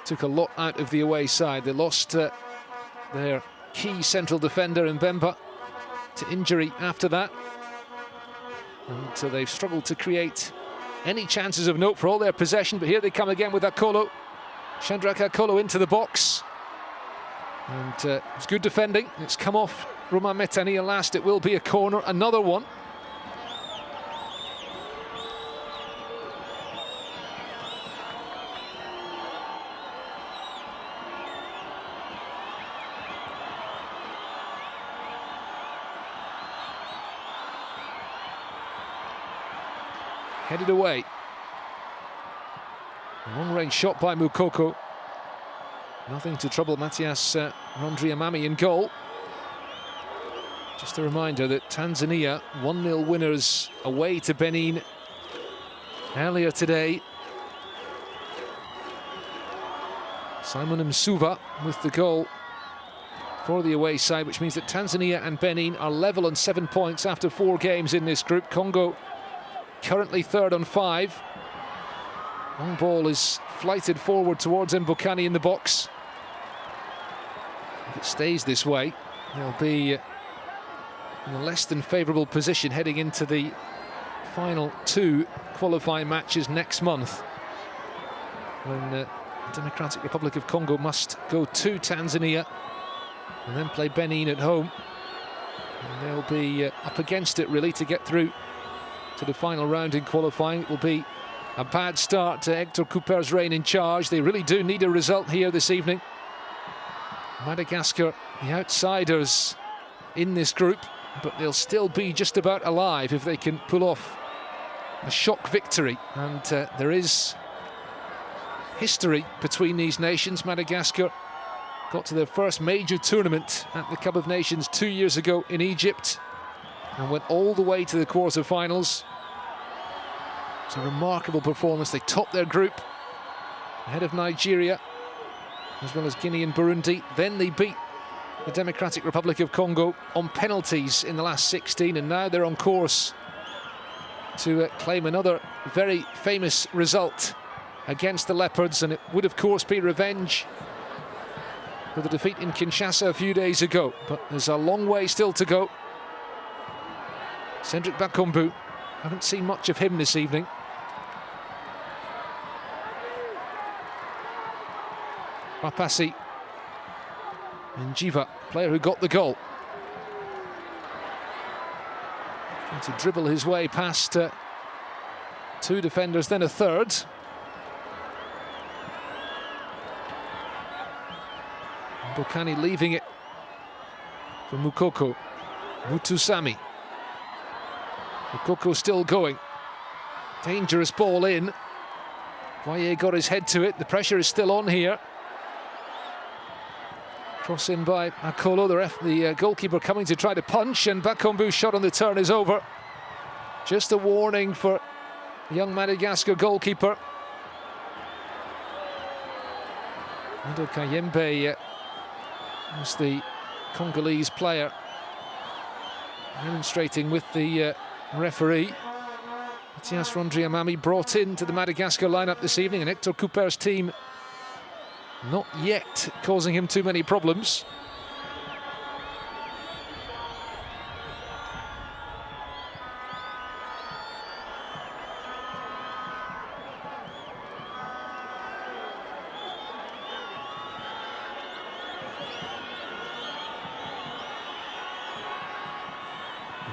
took a lot out of the away side. They lost their key central defender Mbemba to injury after that, and they've struggled to create any chances of note for all their possession. But here they come again with Akolo. Shadrach Akolo into the box, and it's good defending. It's come off Romain Metania last. It will be a corner, another one. Headed away. A long-range shot by Moukoko. Nothing to trouble Matthias Rondriamami in goal. Just a reminder that Tanzania 1-0 winners away to Benin earlier today. Simon Msuva with the goal for the away side, which means that Tanzania and Benin are level on 7 points after 4 games in this group. Congo currently third on 5. Long ball is flighted forward towards Mbokani in the box. If it stays this way, they'll be in a less than favourable position heading into the final 2 qualifying matches next month, when the Democratic Republic of Congo must go to Tanzania and then play Benin at home. And they'll be up against it really to get through to the final round in qualifying. It will be a bad start to Hector Cooper's reign in charge. They really do need a result here this evening. Madagascar, the outsiders in this group, but they'll still be just about alive if they can pull off a shock victory. And there is history between these nations. Madagascar got to their first major tournament at the Cup of Nations 2 years ago in Egypt and went all the way to the quarter-finals. It's a remarkable performance. They topped their group ahead of Nigeria, as well as Guinea and Burundi. Then they beat the Democratic Republic of Congo on penalties in the last 16, and now they're on course to claim another very famous result against the Leopards, and it would of course be revenge for the defeat in Kinshasa a few days ago. But there's a long way still to go. Cedric Bakambu, haven't seen much of him this evening. Papasi Njiva, player who got the goal, trying to dribble his way past 2 defenders, then a third. Bokani leaving it for Mukoko. Mutusami. Mukoko still going. Dangerous ball in. Boye got his head to it. The pressure is still on here. Cross in by Akolo, the goalkeeper coming to try to punch, and Bakambu's shot on the turn is over. Just a warning for the young Madagascar goalkeeper. Ado Kayembe was the Congolese player demonstrating with the referee. Mathias Rondriamami brought into the Madagascar lineup this evening, and Hector Cooper's team not yet causing him too many problems.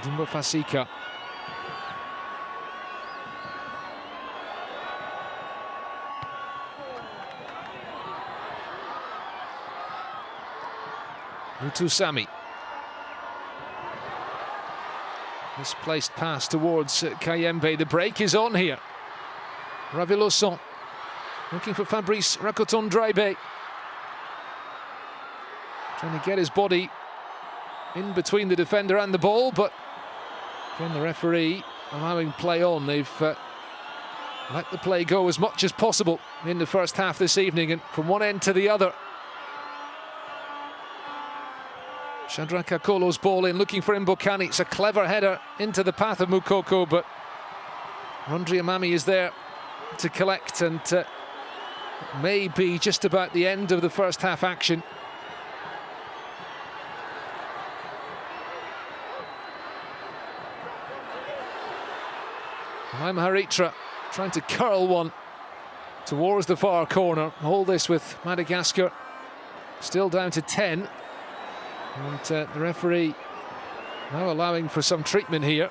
Dumba Fasika. Mutusami. Misplaced pass towards Kayembe. The break is on here. Raveloson looking for Fabrice Rakoton-Draibe. Trying to get his body in between the defender and the ball, but again the referee allowing play on. They've let the play go as much as possible in the first half this evening, and from one end to the other. Shadrach Akolo's ball in, looking for Mbokani. It's a clever header into the path of Mukoko, but Rondriamami is there to collect, and may be just about the end of the first half action. Haritra trying to curl one towards the far corner. All this with Madagascar still down to 10. And the referee now allowing for some treatment here.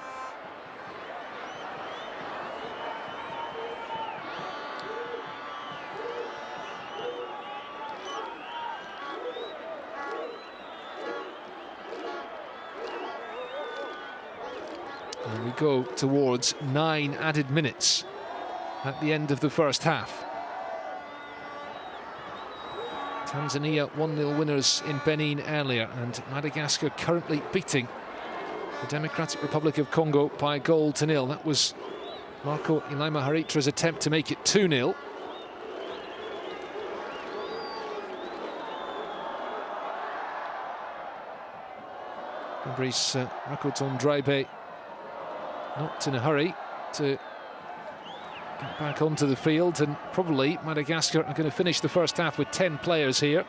And we go towards 9 added minutes at the end of the first half. Tanzania 1-0 winners in Benin earlier, and Madagascar currently beating the Democratic Republic of Congo by a goal to nil. That was Marco Ilaima Haritra's attempt to make it 2-0. Fabrice Rakoton-Draibe not in a hurry to get back onto the field, and probably Madagascar are going to finish the first half with 10 players here.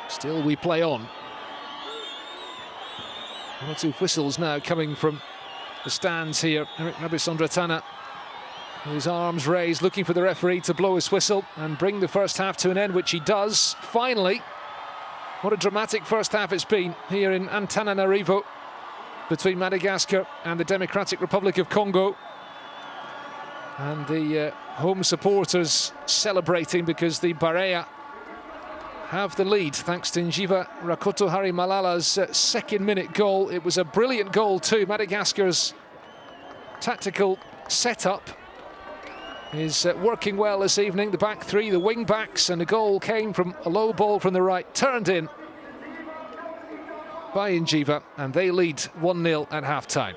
Still we play on. One or two whistles now coming from the stands here. Eric Rabisondratana, his arms raised, looking for the referee to blow his whistle and bring the first half to an end, which he does. Finally, what a dramatic first half it's been here in Antananarivo between Madagascar and the Democratic Republic of Congo. And the home supporters celebrating because the Barea have the lead thanks to Njiva Rakotohari Malala's second-minute goal. It was a brilliant goal too. Madagascar's tactical setup is working well this evening. The back three, the wing backs, and the goal came from a low ball from the right, turned in by Njiva, and they lead 1-0 at half-time.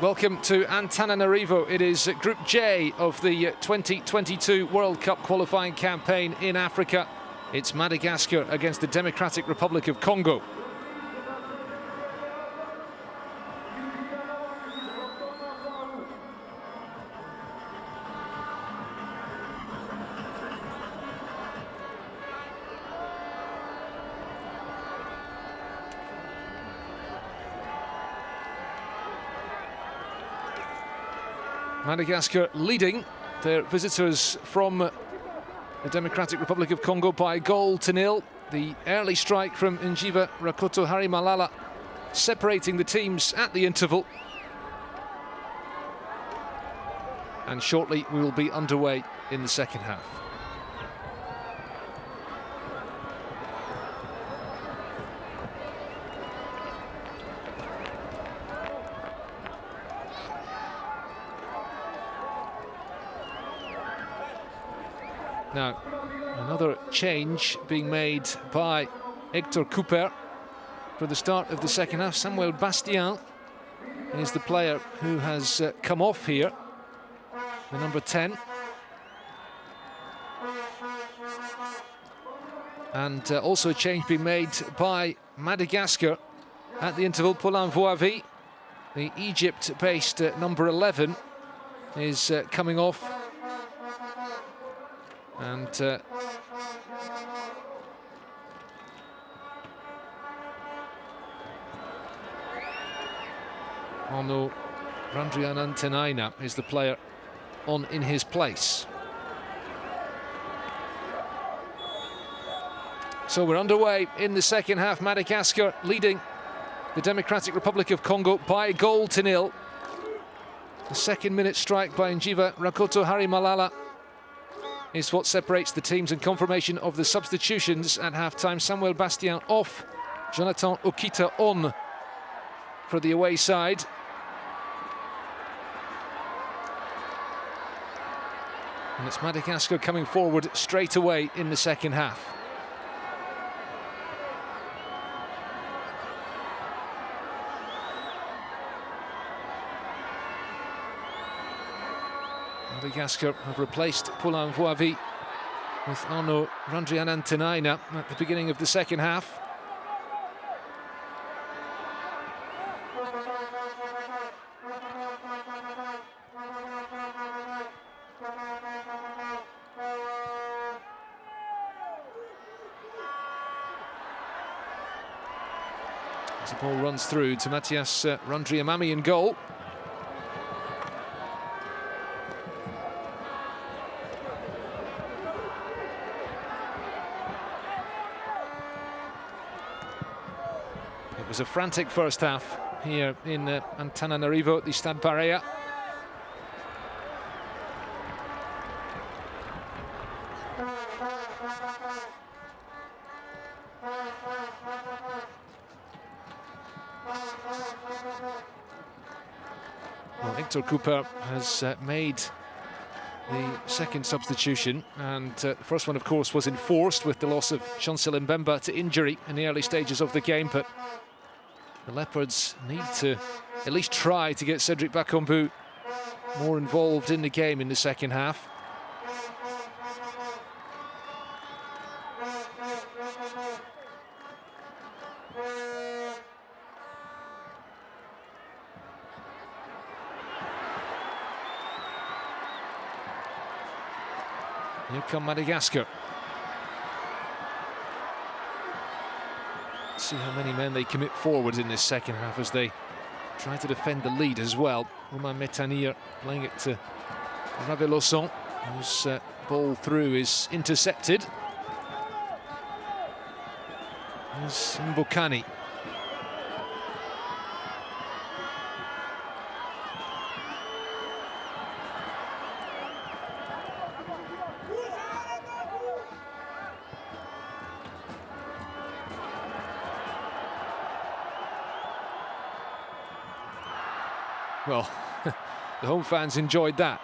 Welcome to Antananarivo. It is Group J of the 2022 World Cup qualifying campaign in Africa. It's Madagascar against the Democratic Republic of Congo. Madagascar leading their visitors from the Democratic Republic of Congo by 1-0. The early strike from Njiva Rakoto Harimalala separating the teams at the interval. And shortly we will be underway in the second half. Now, another change being made by Hector Cooper for the start of the second half. Samuel Bastien is the player who has come off here, the number 10. And also a change being made by Madagascar at the interval. Paulin Voavi, the Egypt-based number 11, is coming off. And Ono Randrianantenaina is the player on in his place. So we're underway in the second half. Madagascar leading the Democratic Republic of Congo by 1-0. The second minute strike by Njiva Rakoto Harimalala is what separates the teams, and confirmation of the substitutions at half-time. Samuel Bastien off, Jonathan Okita on for the away side. And it's Madagascar coming forward straight away in the second half. Madagascar have replaced Paulin Voavi with Ono Randrianantenaina at the beginning of the second half. As the ball runs through to Matthias Randriamami in goal. It was a frantic first half here in Antananarivo at the Stade Barea. Well, Hector Cooper has made the second substitution, and the first one, of course, was enforced with the loss of Chancel Mbemba to injury in the early stages of the game, but the Leopards need to at least try to get Cedric Bakambu more involved in the game in the second half. Here come Madagascar. See how many men they commit forward in this second half as they try to defend the lead as well. Romain Métanire playing it to Raveloson, whose ball through is intercepted. Here's Mbokani. Well, the home fans enjoyed that.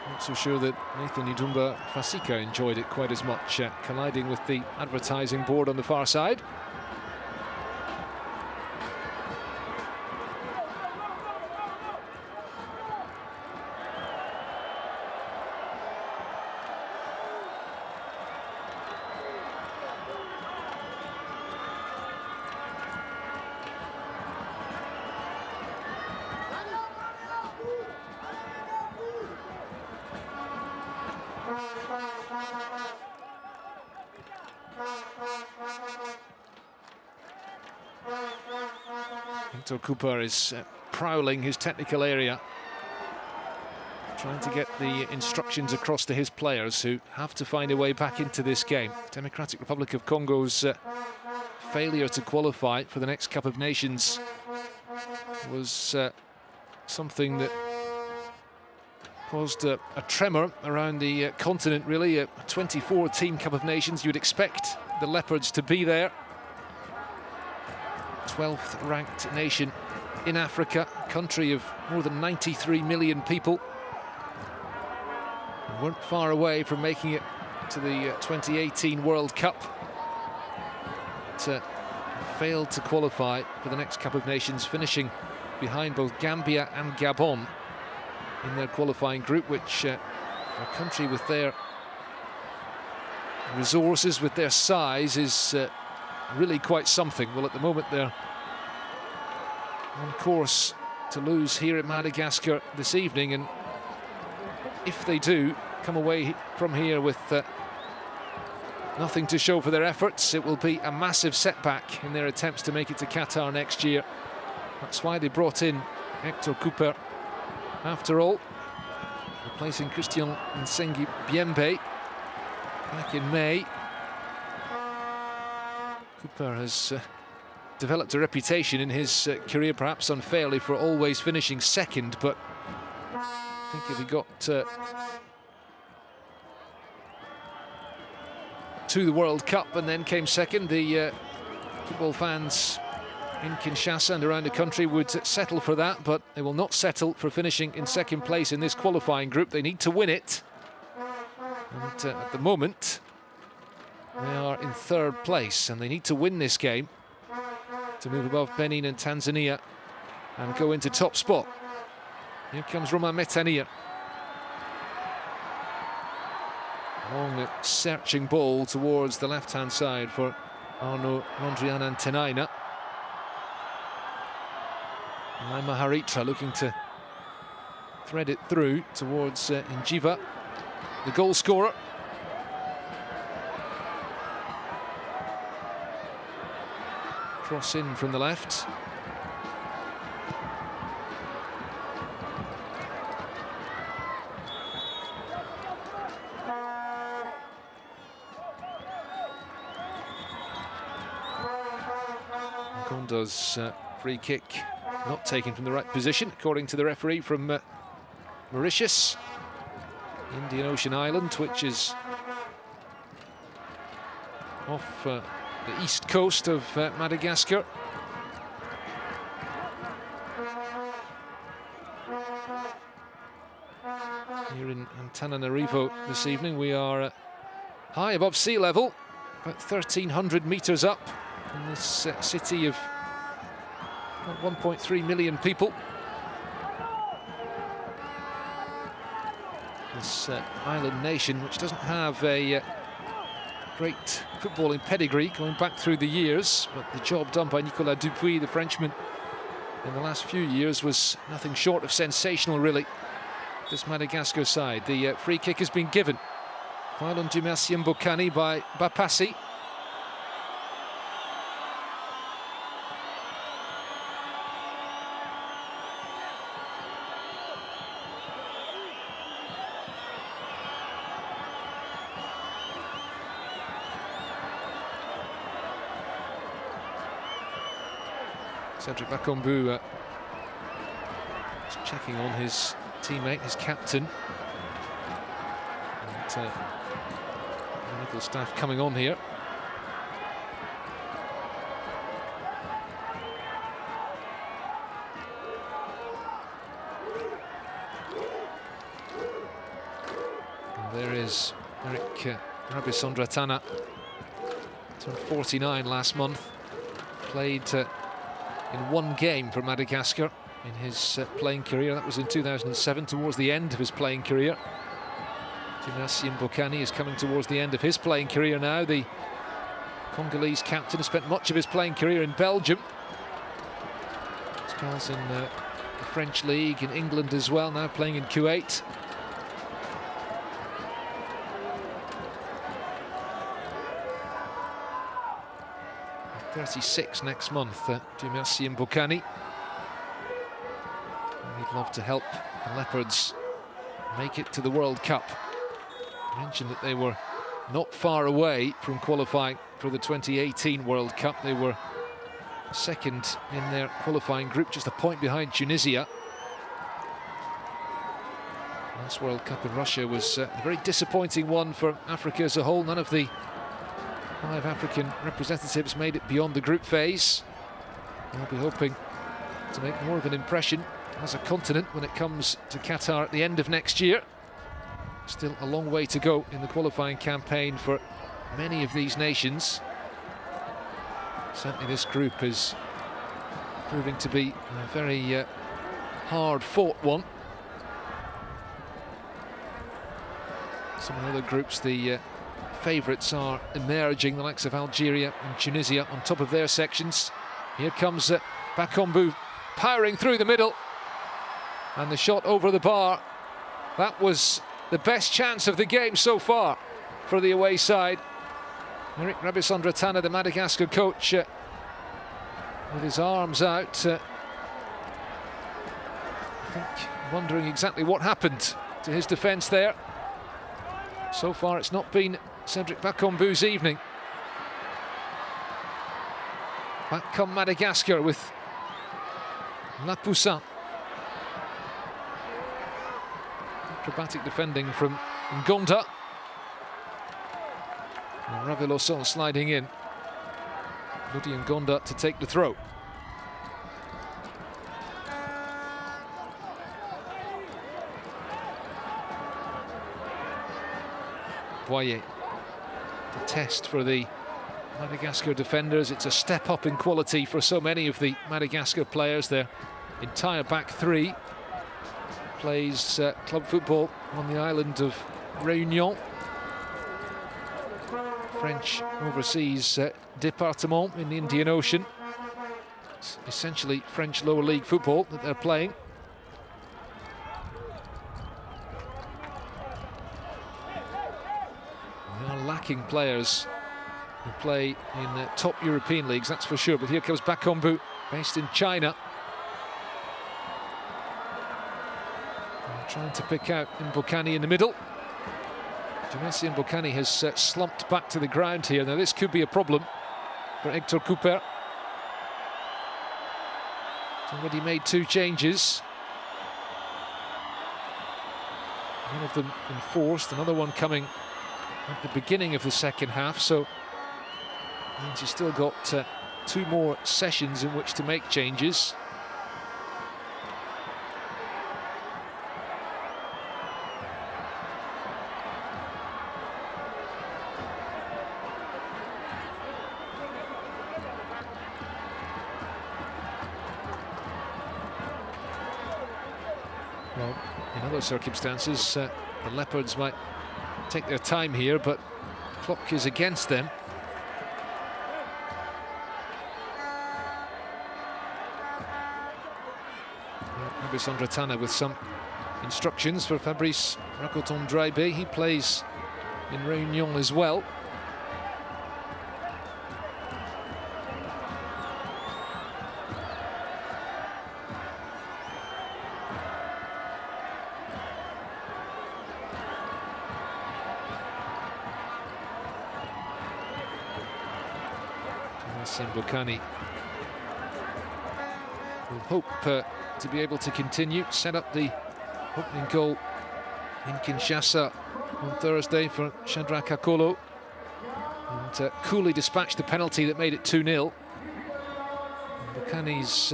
Not so sure that Nathan Idumba Fasika enjoyed it quite as much, colliding with the advertising board on the far side. Hector Cooper is prowling his technical area, trying to get the instructions across to his players, who have to find a way back into this game. Democratic Republic of Congo's failure to qualify for the next Cup of Nations was something that caused a tremor around the continent, really. A 24-team Cup of Nations, you'd expect the Leopards to be there. 12th ranked nation in Africa, a country of more than 93 million people. They weren't far away from making it to the 2018 World Cup, but failed to qualify for the next Cup of Nations, finishing behind both Gambia and Gabon in their qualifying group, which a country with their resources, with their size, is really quite something. Well, at the moment they're on course to lose here at Madagascar this evening, and if they do come away from here with nothing to show for their efforts, it will be a massive setback in their attempts to make it to Qatar next year. That's why they brought in Hector Cooper, after all, replacing Christian Nsengi Biembe back in May. Cooper has developed a reputation in his career, perhaps unfairly, for always finishing second, but I think if he got to the World Cup and then came second, the football fans in Kinshasa and around the country would settle for that, but they will not settle for finishing in second place in this qualifying group. They need to win it, and at the moment they are in third place, and they need to win this game to move above Benin and Tanzania and go into top spot. Here comes Romain Metania. Long searching ball towards the left-hand side for Arnaud Mondrian-Antenaina. Laima Haritra looking to thread it through towards Njiva, the goal scorer. Cross in from the left. Gonda's free kick not taken from the right position, according to the referee from Mauritius, Indian Ocean Island, which is off the east coast of Madagascar. Here in Antananarivo this evening, we are high above sea level, about 1,300 meters up in this city of 1.3 million people. This island nation, which doesn't have a great footballing pedigree going back through the years, but the job done by Nicolas Dupuis, the Frenchman, in the last few years was nothing short of sensational, really. This Madagascar side. The free kick has been given. Phylon Dumercier Mbokani by Bapassi. Cedric Bakambu checking on his teammate, his captain. And medical staff coming on here. And there is Eric Rabisondratana, turned 49 last month, played in one game for Madagascar in his playing career. That was in 2007, towards the end of his playing career. Dumercier Mbokani is coming towards the end of his playing career now. The Congolese captain has spent much of his playing career in Belgium. Spells in the French league, in England as well, now playing in Kuwait. He's 36 next month, Dumercier Mbokani. They'd love to help the Leopards make it to the World Cup. I mentioned that they were not far away from qualifying for the 2018 World Cup. They were second in their qualifying group, just a point behind Tunisia. Last World Cup in Russia was a very disappointing one for Africa as a whole. None of the 5 African representatives made it beyond the group phase. They'll be hoping to make more of an impression as a continent when it comes to Qatar at the end of next year. Still a long way to go in the qualifying campaign for many of these nations. Certainly this group is proving to be a very hard-fought one. Some of the other groups, the favourites are emerging, the likes of Algeria and Tunisia on top of their sections. Here comes Bakambu powering through the middle, and the shot over the bar. That was the best chance of the game so far for the away side. Eric Rabisandratana, the Madagascar coach, with his arms out, I think wondering exactly what happened to his defence there. So far it's not been Cedric Bakambu's evening. Back come Madagascar with Lapoussin. Acrobatic defending from Ngonda. And Raveloson sliding in. Ludi Ngonda to take the throw. Boyer. The test for the Madagascar defenders. It's a step up in quality for so many of the Madagascar players. Their entire back three plays club football on the island of Réunion. French overseas département in the Indian Ocean. It's essentially French lower league football that they're playing. They are lacking players who play in top European leagues, that's for sure. But here comes Bakambu, based in China. Trying to pick out Mbokani in the middle. Jumesi Mbokani has slumped back to the ground here. Now this could be a problem for Hector Cooper. He's already made 2 changes. One of them enforced, another one coming at the beginning of the second half, so means he's still got 2 more sessions in which to make changes. Well, in other circumstances, the Leopards might take their time here, but the clock is against them. Rabisandratana with some instructions for Fabrice Racoton-Draibe. He plays in Réunion as well. Mbokani will hope to be able to continue, set up the opening goal in Kinshasa on Thursday for Shadrack Akolo, and coolly dispatched the penalty that made it 2-0. Mbokani's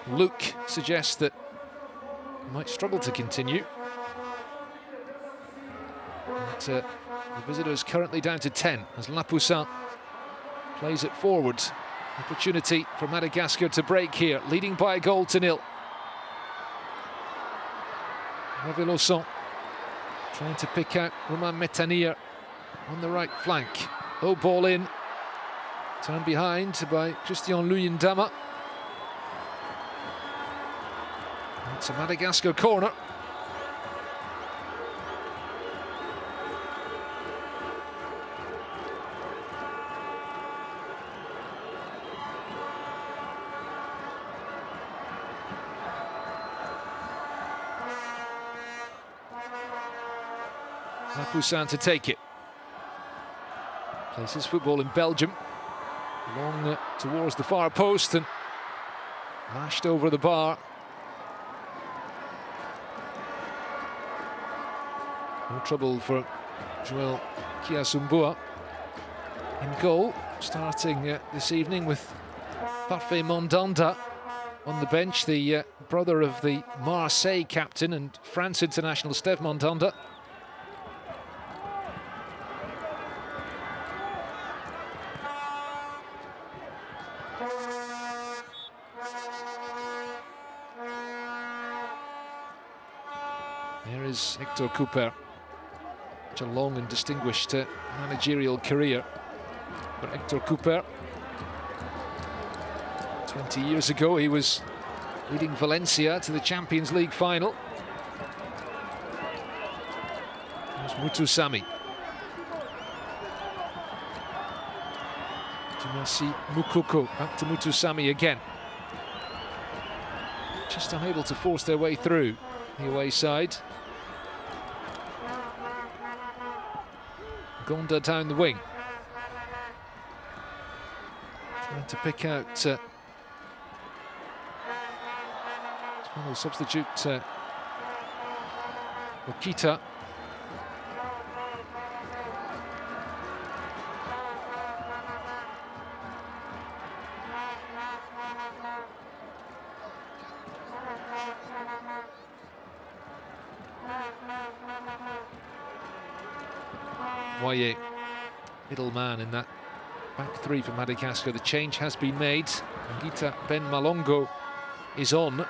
look suggests that he might struggle to continue. But, the visitors currently down to 10 as Lapoussin plays it forward. Opportunity for Madagascar to break here, leading by a goal to 0. Raveloson trying to pick out Romain Métanire on the right flank. Low ball in, turned behind by Christian Luyendama. It's a Madagascar corner. Poussin to take it. Plays his football in Belgium. Long towards the far post and lashed over the bar. No trouble for Joel Kiasumbua in goal, starting this evening with Parfait Mandanda on the bench, the brother of the Marseille captain and France international Steve Mandanda. There is Hector Cooper. Such a long and distinguished managerial career for Hector Cooper. 20 years ago, he was leading Valencia to the Champions League final. There's Mutusami. Tumasi Mukoko, back to Mutusami again. Just unable to force their way through the away side. Gonda down the wing. Trying to pick out final substitute Okita. Voyer, middle man in that back three for Madagascar. The change has been made. Ngita Ben Malongo is on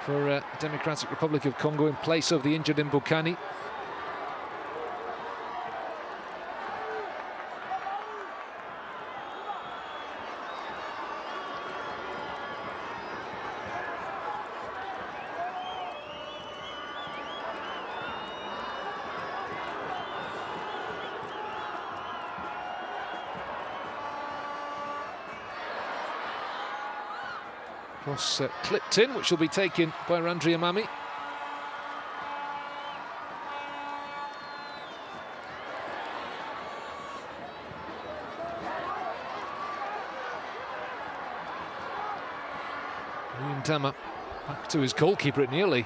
for the Democratic Republic of Congo in place of the injured Mbokani. Cross clipped in, which will be taken by Randri Amami. Dama back to his goalkeeper. It nearly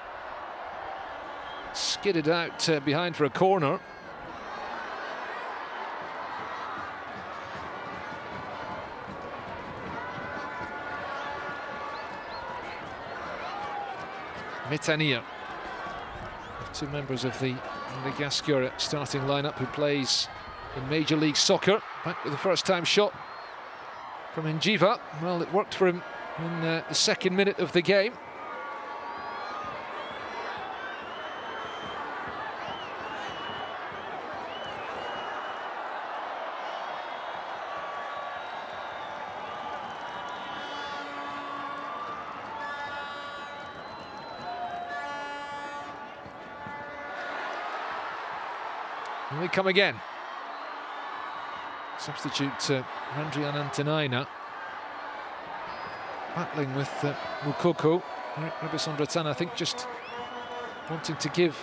skidded out behind for a corner. Metania, two members of the Madagascar starting lineup who plays in Major League Soccer. Back with the first-time shot from Njiva. Well, it worked for him in the second minute of the game. And we come again. Substitute Randri Anantinaina. Battling with Mukoko. Rebisondratana, I think, just wanting to give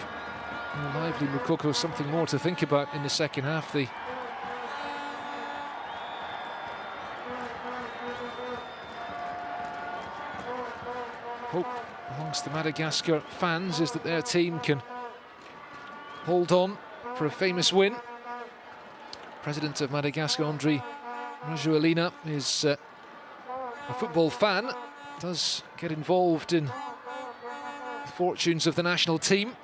lively Mukoko something more to think about in the second half. The hope amongst the Madagascar fans is that their team can hold on for a famous win. President of Madagascar, Andry Rajoelina, is a football fan, does get involved in the fortunes of the national team.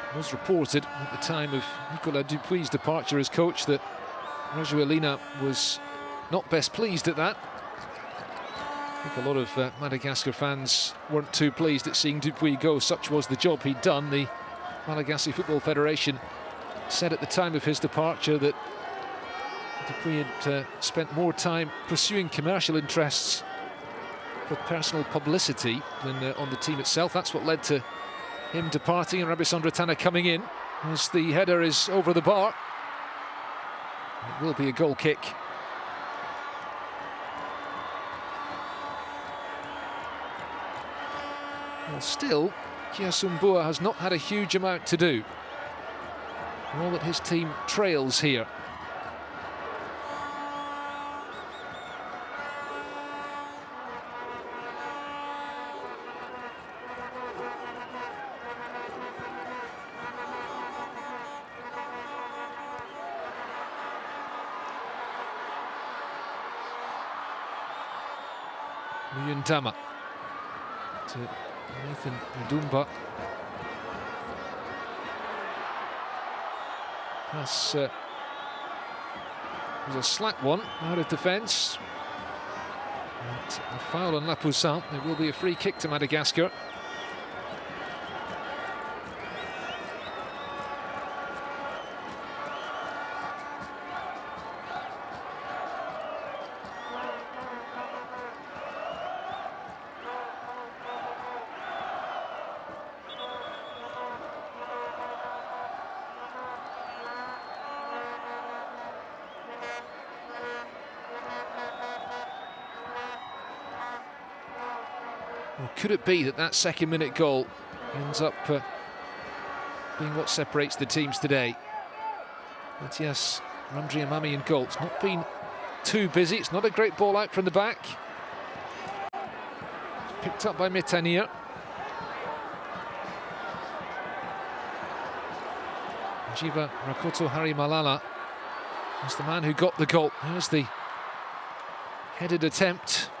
It was reported at the time of Nicolas Dupuy's departure as coach that Rajoelina was not best pleased at that. I think a lot of Madagascar fans weren't too pleased at seeing Dupuy go. Such was the job he'd done. The Malagasy Football Federation said at the time of his departure that Dupuy had spent more time pursuing commercial interests for personal publicity than on the team itself. That's what led to him departing and Rebisondratana coming in as the header is over the bar. It will be a goal kick. Well, still, Kiasumbua has not had a huge amount to do. All that his team trails here. Muyundama to Nathan Ndumba. Pass was a slack one out of defence. A foul on Lapoussin. It will be a free kick to Madagascar. Well, could it be that that second-minute goal ends up being what separates the teams today? Matthias Randriamami in goal. It's not been too busy. It's not a great ball out from the back. Picked up by Mitania. Jiva Rakoto Harimalala is the man who got the goal. Here's the headed attempt.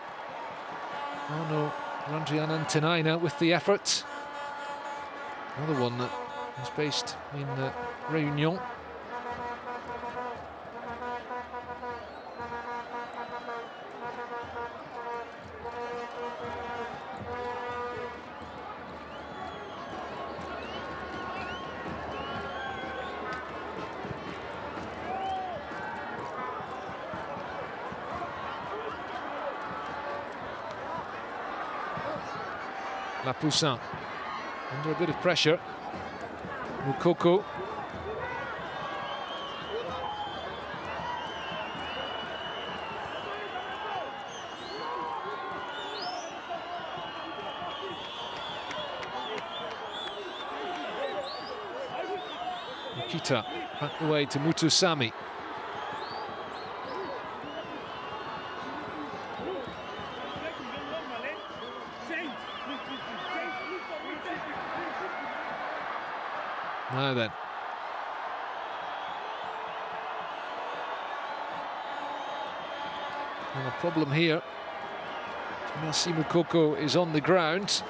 Oh no. Randrianan Tenaina with the effort. Another one that is based in Réunion. Lapoussin under a bit of pressure. Mukoko. Nikita back the way to Mutusami. Now then. And a problem here. Merci Mukoko is on the ground.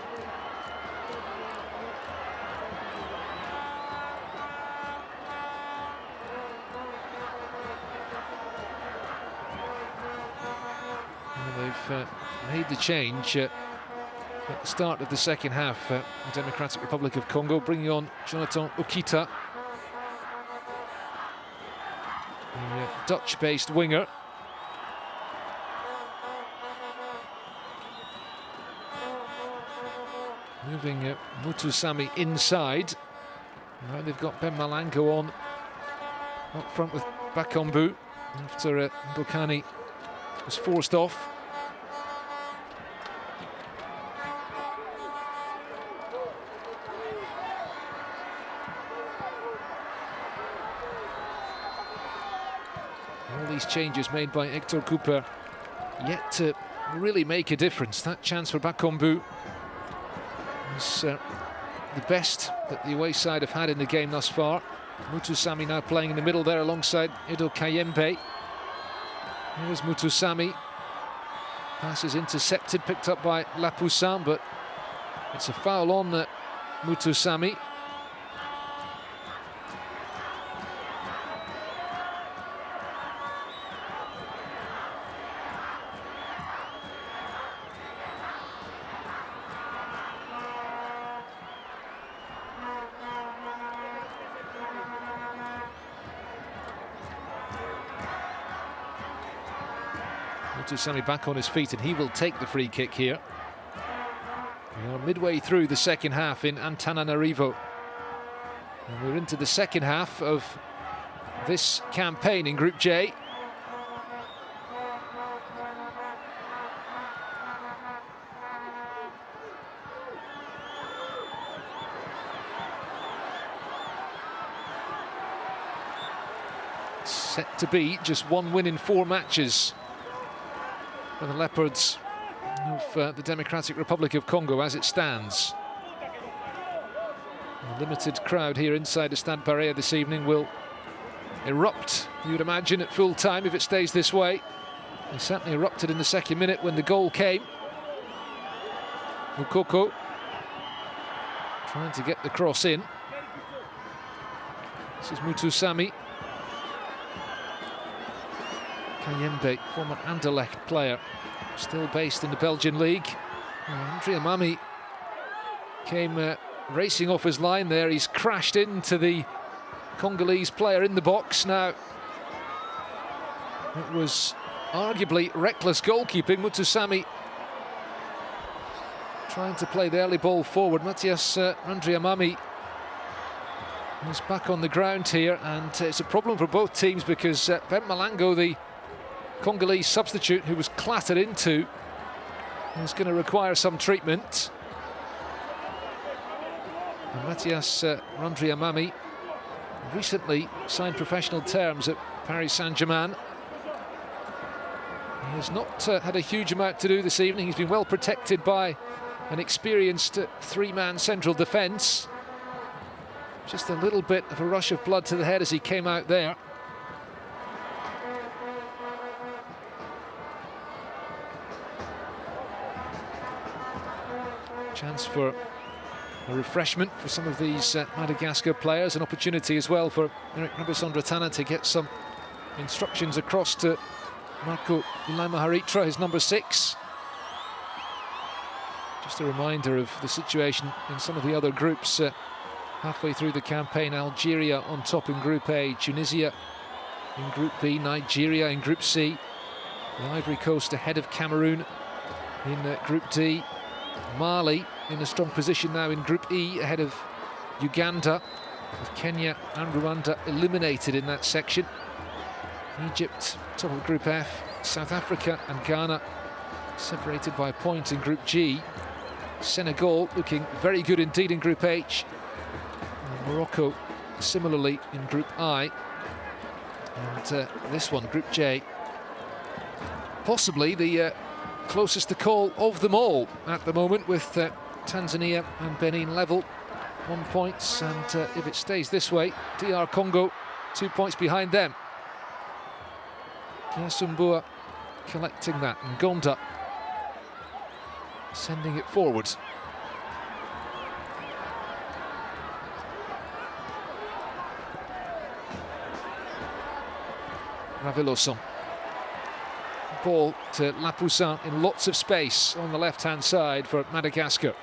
And they've made the change at the start of the second half. The Democratic Republic of Congo bringing on Jonathan Okita, the Dutch-based winger. Moving Mutusami inside. Now they've got Ben Malango on up front with Bakambu after Mbokani was forced off. All these changes made by Hector Cooper yet to really make a difference. That chance for Bakambu was the best that the away side have had in the game thus far. Mutusami now playing in the middle there alongside Edo Kayembe. Here's Mutusami. Pass is intercepted, picked up by Lapoussin, but it's a foul on Mutusami. Mutusami back on his feet, and he will take the free kick here. We are midway through the second half in Antananarivo. And we're into the second half of this campaign in Group J. Set to be just one win in 4 matches for the Leopards of the Democratic Republic of Congo as it stands. A limited crowd here inside the Stade Barrière this evening will erupt, you would imagine, at full time if it stays this way. They certainly erupted in the second minute when the goal came. Mukoko trying to get the cross in. This is Mutusami. Kayembe, former Anderlecht player, still based in the Belgian league. Andrea Mami came racing off his line there. He's crashed into the Congolese player in the box. Now, it was arguably reckless goalkeeping. Mutusami trying to play the early ball forward. Matthias Andrea Mami is back on the ground here, and it's a problem for both teams because Ben Malango, the Congolese substitute who was clattered into, is going to require some treatment. And Matthias Andrea Mami recently signed professional terms at Paris Saint-Germain. He has not had a huge amount to do this evening. He's been well protected by an experienced 3-man central defence. Just a little bit of a rush of blood to the head as he came out there. Chance for a refreshment for some of these Madagascar players, an opportunity as well for Eric Rabisondratana to get some instructions across to Marco Ilaima-Haritra, his number 6. Just a reminder of the situation in some of the other groups halfway through the campaign. Algeria on top in Group A, Tunisia in Group B, Nigeria in Group C, the Ivory Coast ahead of Cameroon in Group D, Mali in a strong position now in Group E ahead of Uganda, with Kenya and Rwanda eliminated in that section. Egypt top of Group F, South Africa and Ghana separated by a point in Group G. Senegal looking very good indeed in Group H. And Morocco similarly in Group I. And this one, Group J, possibly the closest to call of them all at the moment, with Tanzania and Benin level, 1 point, and if it stays this way, DR Congo 2 points behind them. Kiasumbua collecting that, and Gonda sending it forward. Raveloson. Ball to Lapoussin in lots of space on the left-hand side for Madagascar.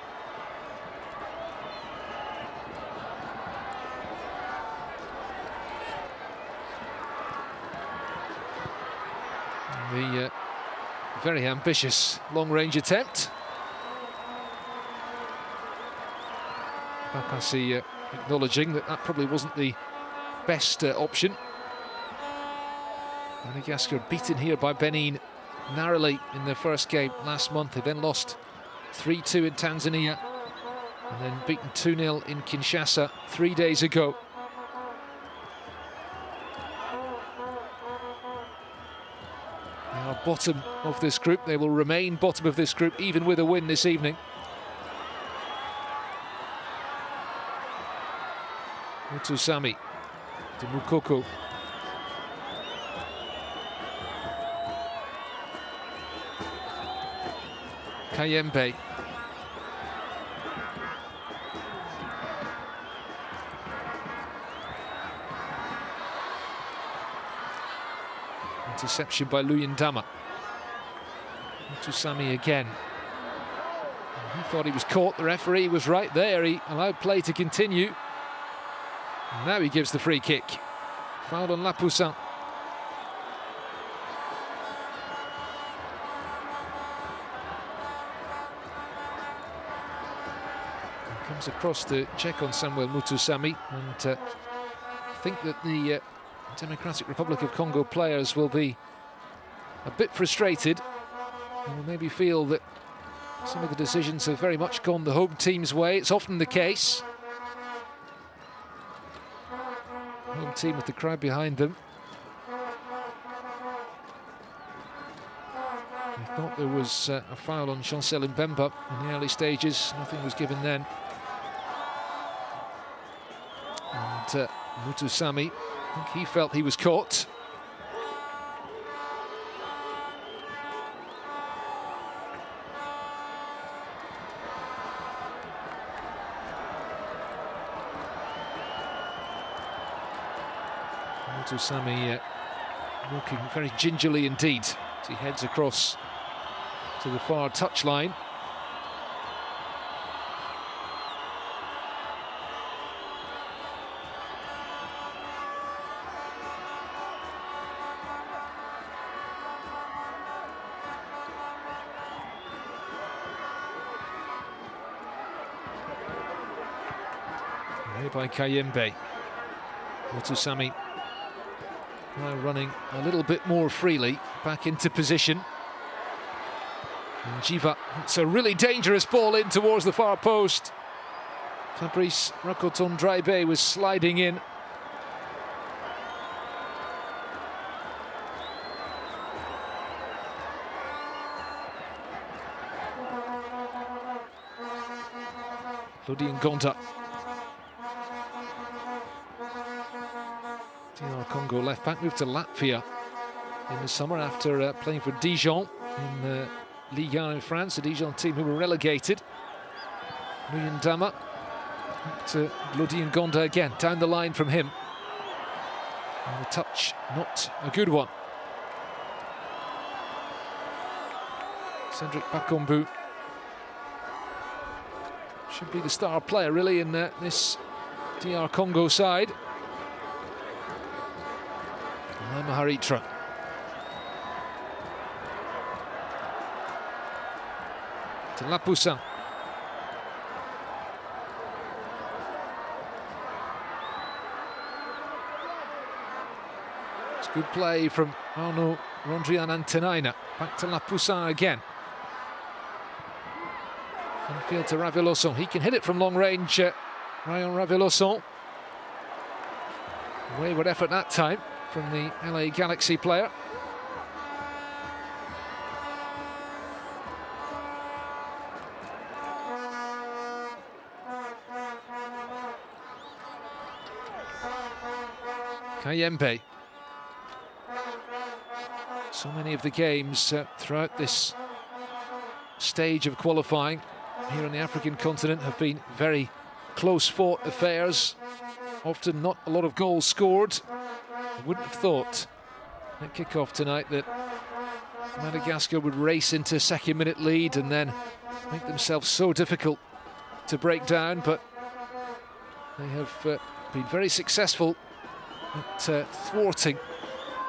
The very ambitious long-range attempt. Papassi acknowledging that that probably wasn't the best option. Madagascar beaten here by Benin narrowly in their first game last month. They then lost 3-2 in Tanzania and then beaten 2-0 in Kinshasa 3 days ago. They are bottom of this group. They will remain bottom of this group even with a win this evening. Mutusami to Mukoko. Kayembe. Interception by Luyendama. Mutusami again. He thought he was caught. The referee was right there. He allowed play to continue. And now he gives the free kick. Foul on Lapoussin. Comes across to check on Samuel Mutusami, and I think that the Democratic Republic of Congo players will be a bit frustrated and will maybe feel that some of the decisions have very much gone the home team's way. It's often the case. Home team with the crowd behind them. I thought there was a foul on Chancel Mbemba in the early stages. Nothing was given then. And Mutusami, I think he felt he was caught. Mutusami walking very gingerly indeed as he heads across to the far touchline. Away by Kayembe. Mutusami now running a little bit more freely back into position. And Jiva, it's a really dangerous ball in towards the far post. Fabrice Rakoton-Draibe was sliding in. Lodi Ngonda. DR Congo left back moved to Latvia in the summer after playing for Dijon in Ligue 1 in France, the Dijon team who were relegated. Nguyen Dama to Lodi Ngonda again, down the line from him. And the touch, not a good one. Cedric Bakambu should be the star player really in this DR Congo side. Maharitra. To Lapoussin. It's good play from Arnaud Rondrian Antenaina. Back to Lapoussin again. Infield to Raveloson. He can hit it from long range. Rayon Raveloson. Wayward effort that time from the LA Galaxy player. Kayembe. So many of the games throughout this stage of qualifying here on the African continent have been very close-fought affairs. Often not a lot of goals scored. I wouldn't have thought at kick-off tonight that Madagascar would race into second-minute lead and then make themselves so difficult to break down, but they have been very successful at thwarting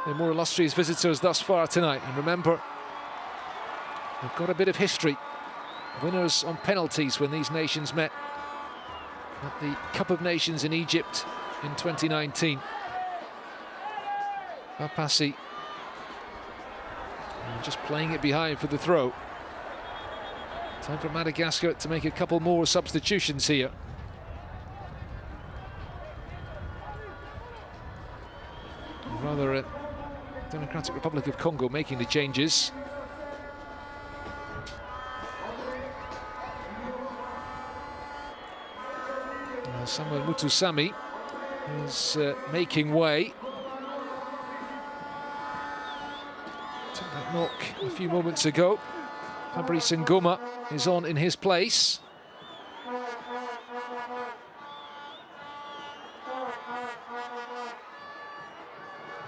their more illustrious visitors thus far tonight. And remember, they've got a bit of history. Winners on penalties when these nations met at the Cup of Nations in Egypt in 2019. Papassi just playing it behind for the throw. Time for Madagascar to make a couple more substitutions here. Rather, Democratic Republic of Congo making the changes. Samuel Mutusami is making way. Took that knock a few moments ago. Fabrice Ngoma is on in his place.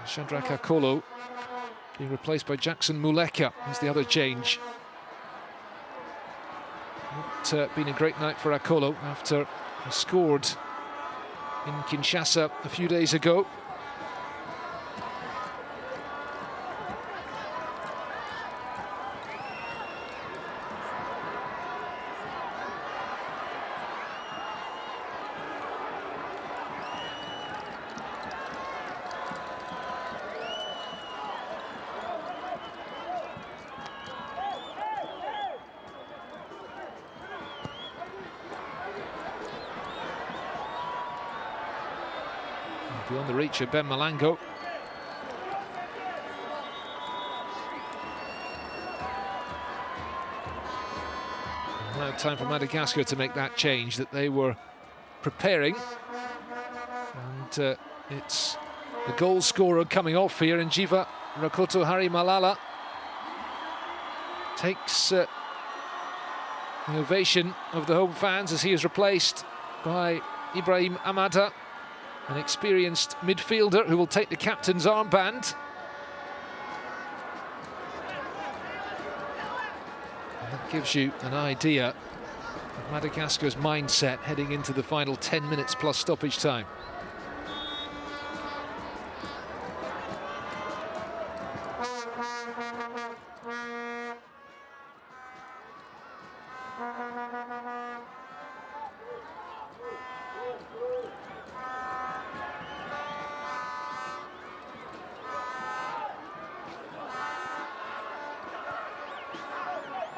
Shadrach Akolo being replaced by Jackson Muleka is the other change. Not been a great night for Akolo after he scored in Kinshasa a few days ago. Beyond the reach of Ben Malango. Now time for Madagascar to make that change that they were preparing. And it's the goal scorer coming off here, and Jiva Rakoto Hari Malala takes the ovation of the home fans as he is replaced by Ibrahim Amada, an experienced midfielder who will take the captain's armband. And that gives you an idea of Madagascar's mindset heading into the final 10 minutes plus stoppage time.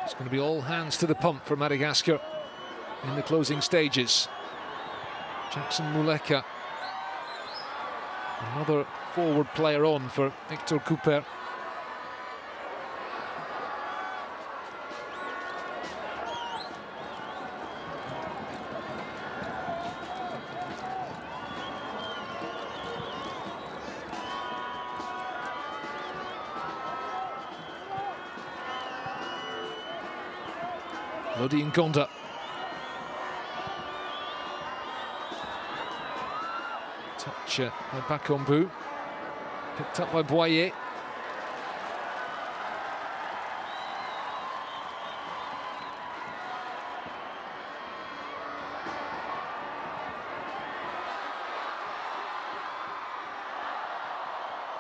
It's going to be all hands to the pump for Madagascar in the closing stages. Jackson Muleka, another forward player on for Victor Cooper. Lodi Ngonda. Touch by Bakombu. Picked up by Boyer.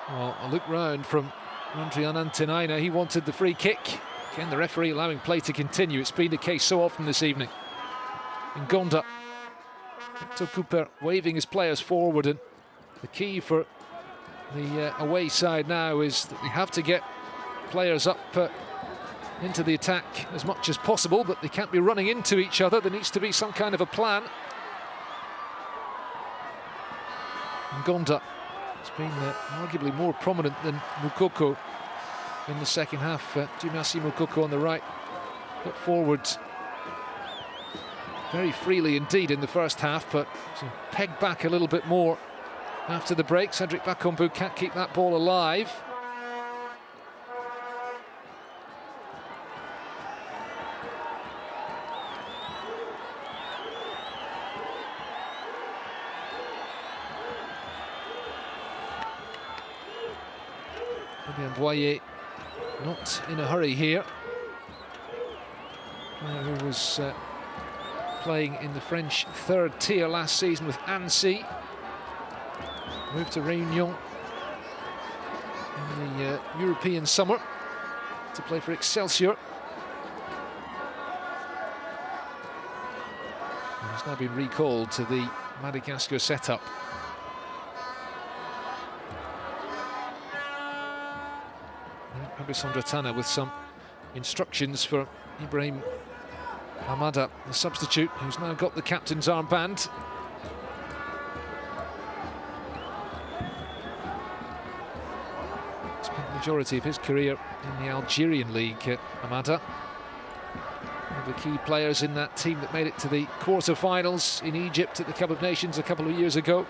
Well, a look round from Andrian Antinaina. He wanted the free kick. Again, the referee allowing play to continue. It's been the case so often this evening. Ngonda. Victor Cooper waving his players forward, and the key for the away side now is that they have to get players up into the attack as much as possible, but they can't be running into each other. There needs to be some kind of a plan. Ngonda has been arguably more prominent than Mukoko in the second half. Dumasi Mukoko on the right got forward very freely indeed in the first half, but pegged back a little bit more after the break. Cedric Bakombu can't keep that ball alive. Fabien Boyer not in a hurry here. Who was playing in the French third tier last season with Annecy. Moved to Réunion in the European summer to play for Excelsior. And he's now been recalled to the Madagascar setup. Sandra Tana with some instructions for Ibrahim Amada, the substitute, who's now got the captain's armband. Spent the majority of his career in the Algerian league, Amada. One of the key players in that team that made it to the quarter-finals in Egypt at the Cup of Nations a couple of years ago.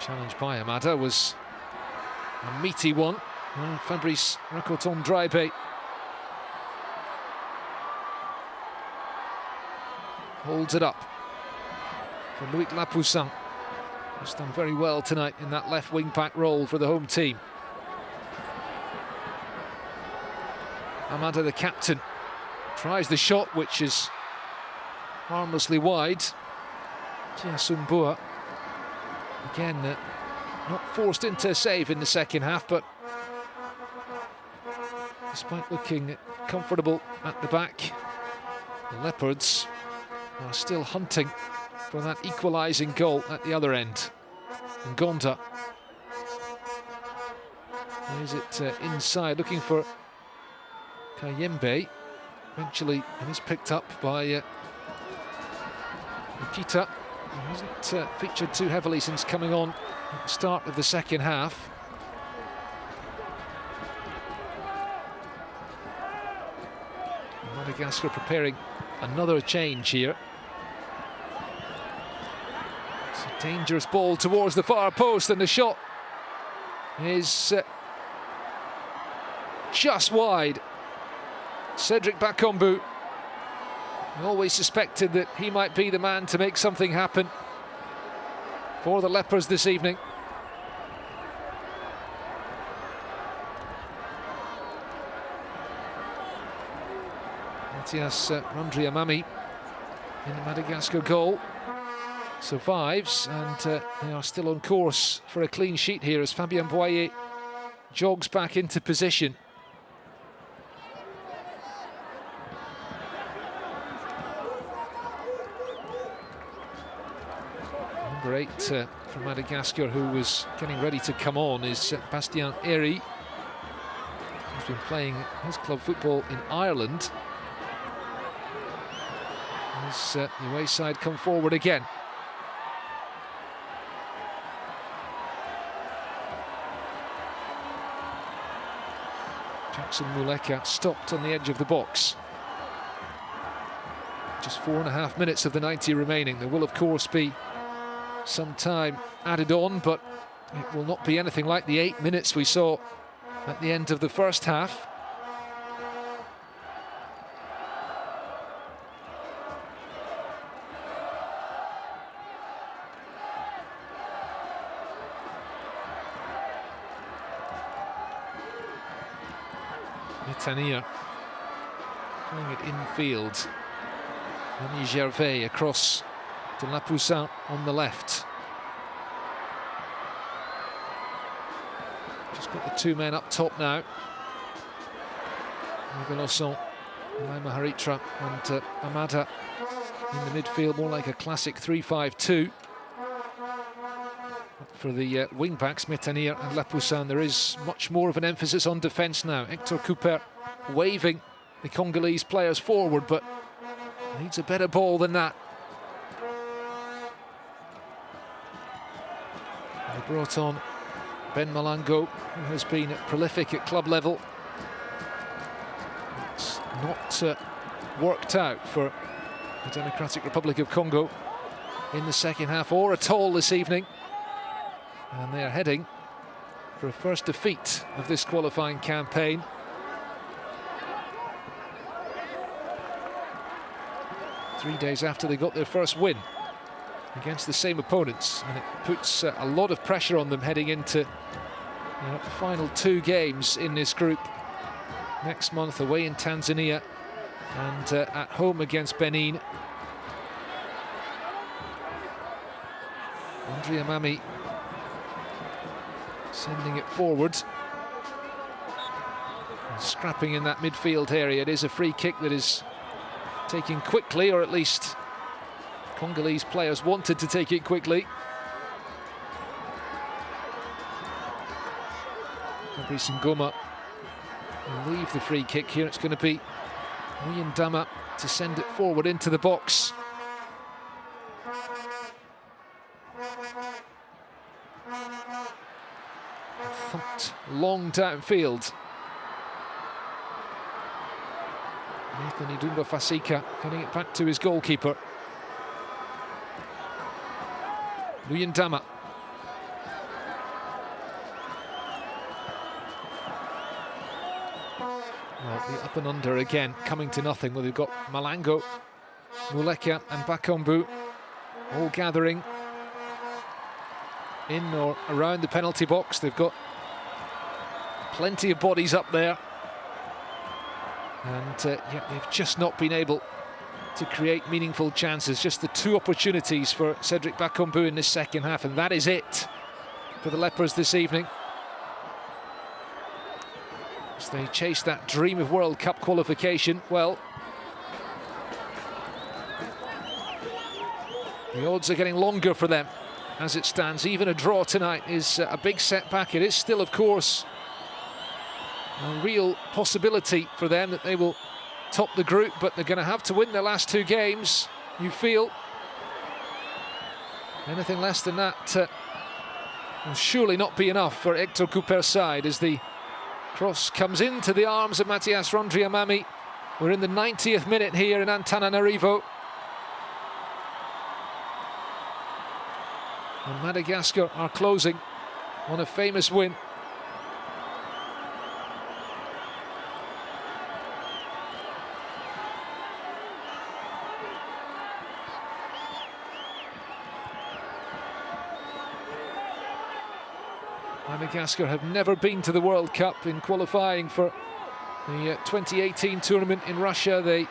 Challenge by Amada was a meaty one. Fabrice Rakoton-Draibe holds it up for Loïc Lapoussin, who's done very well tonight in that left wing-back role for the home team. Amada, the captain, tries the shot, which is harmlessly wide. Tiasumbua again, not forced into a save in the second half, but despite looking comfortable at the back, the Leopards are still hunting for that equalising goal at the other end. Ngonda Plays it inside, looking for Kayembe. Eventually, it is picked up by Nikita, who hasn't featured too heavily since coming on at the start of the second half. Madagascar preparing another change here. It's a dangerous ball towards the far post, and the shot is just wide. Cedric Bakambu, I always suspected that he might be the man to make something happen for the Leopards this evening. Mathias Randriamami in the Madagascar goal survives, and they are still on course for a clean sheet here as Fabien Boyer jogs back into position. Number 8 from Madagascar, who was getting ready to come on, is Bastien Eri. He's been playing his club football in Ireland. As the away side come forward again. Jackson Muleka stopped on the edge of the box. Just 4.5 minutes of the 90 remaining. There will, of course, be some time added on, but it will not be anything like the 8 minutes we saw at the end of the first half. Netania playing it infield. Remy Gervais across to Lapoussin on the left. Just got the two men up top now. Veloson, Laima Haritra and Amada in the midfield, more like a classic 3-5-2. For the wing-backs, Metania and Lapoussin, there is much more of an emphasis on defence now. Hector Cooper waving the Congolese players forward, but needs a better ball than that. They brought on Ben Malango, who has been prolific at club level. It's not worked out for the Democratic Republic of Congo in the second half, or at all this evening. And they are heading for a first defeat of this qualifying campaign. Three days after they got their first win against the same opponents, and it puts a lot of pressure on them heading into the final 2 games in this group. Next month away in Tanzania and at home against Benin. Andrea Mami sending it forward and scrapping in that midfield area. It is a free kick that is taken quickly, or at least Congolese players wanted to take it quickly. Fabrice Ngoma will leave the free kick here. It's going to be Muyindama to send it forward into the box. Thumped long downfield. Nathan Idumba Fasika getting it back to his goalkeeper. Muyindama. Well, the up and under again, coming to nothing. Well, they've got Malango, Muleka and Bakambu all gathering in or around the penalty box. They've got plenty of bodies up there. And yeah, they've just not been able to create meaningful chances. Just the 2 opportunities for Cedric Bakambu in this second half, and that is it for the Leopards this evening. As they chase that dream of World Cup qualification, well, the odds are getting longer for them as it stands. Even a draw tonight is a big setback. It is still, of course, A real possibility for them that they will top the group, but they're going to have to win their last two games, you feel. Anything less than that will surely not be enough for Hector Cooper's side as the cross comes into the arms of Matias Rondriamami. We're in the 90th minute here in Antananarivo. And Madagascar are closing on a famous win. Madagascar have never been to the World Cup. In qualifying for the 2018 tournament in Russia, they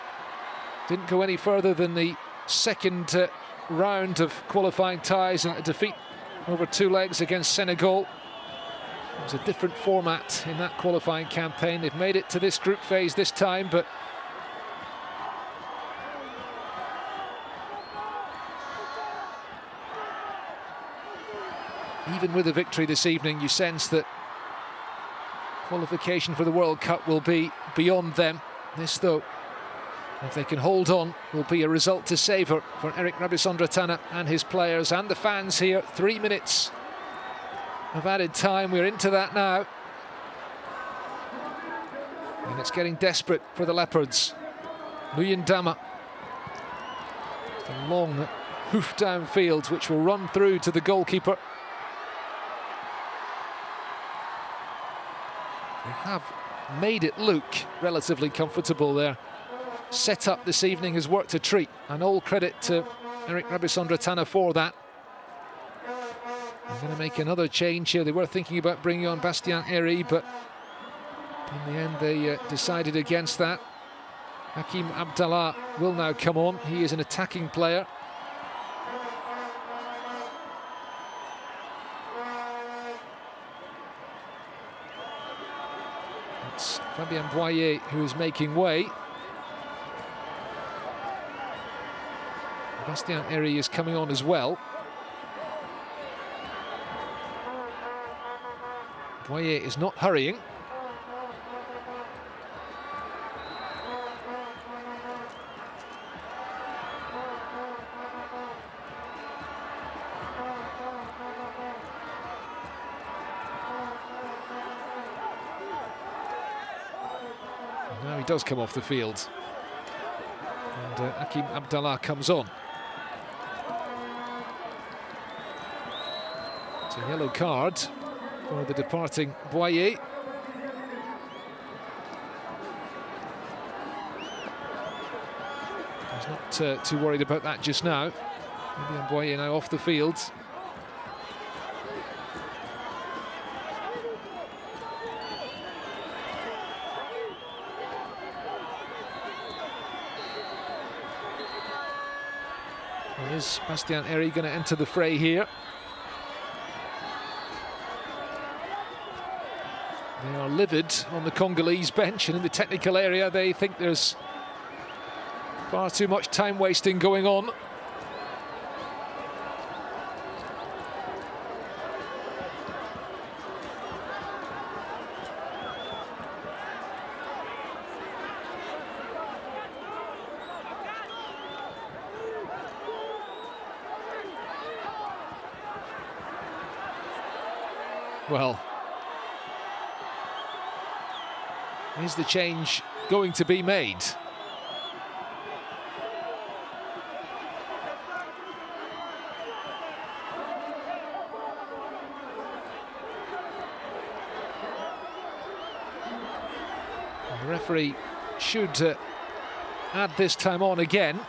didn't go any further than the second round of qualifying ties and a defeat over two legs against Senegal. It was a different format in that qualifying campaign. They've made it to this group phase this time, but even with a victory this evening, you sense that qualification for the World Cup will be beyond them. This, though, if they can hold on, will be a result to savour for Eric Rabisondratana and his players and the fans here. 3 minutes of added time. We're into that now. And it's getting desperate for the Leopards. Luyendama. A long hoof downfield, which will run through to the goalkeeper. They have made it look relatively comfortable there. Set up this evening has worked a treat, and all credit to Eric Rabisondratana for that. They're going to make another change here. They were thinking about bringing on Bastien Herry, but in the end they decided against that. Hakim Abdallah will now come on. He is an attacking player. It's Fabien Boyer who is making way. Bastien Herry is coming on as well. Boyer is not hurrying. And now he does come off the field. And Hakim Abdallah comes on. It's a yellow card for the departing Boyer. He's not too worried about that just now. Maybe Boyer now off the field. Well, is Bastien Herry going to enter the fray here? They are livid on the Congolese bench, and in the technical area they think there's far too much time wasting going on. Well, is the change going to be made? The referee should add this time on again.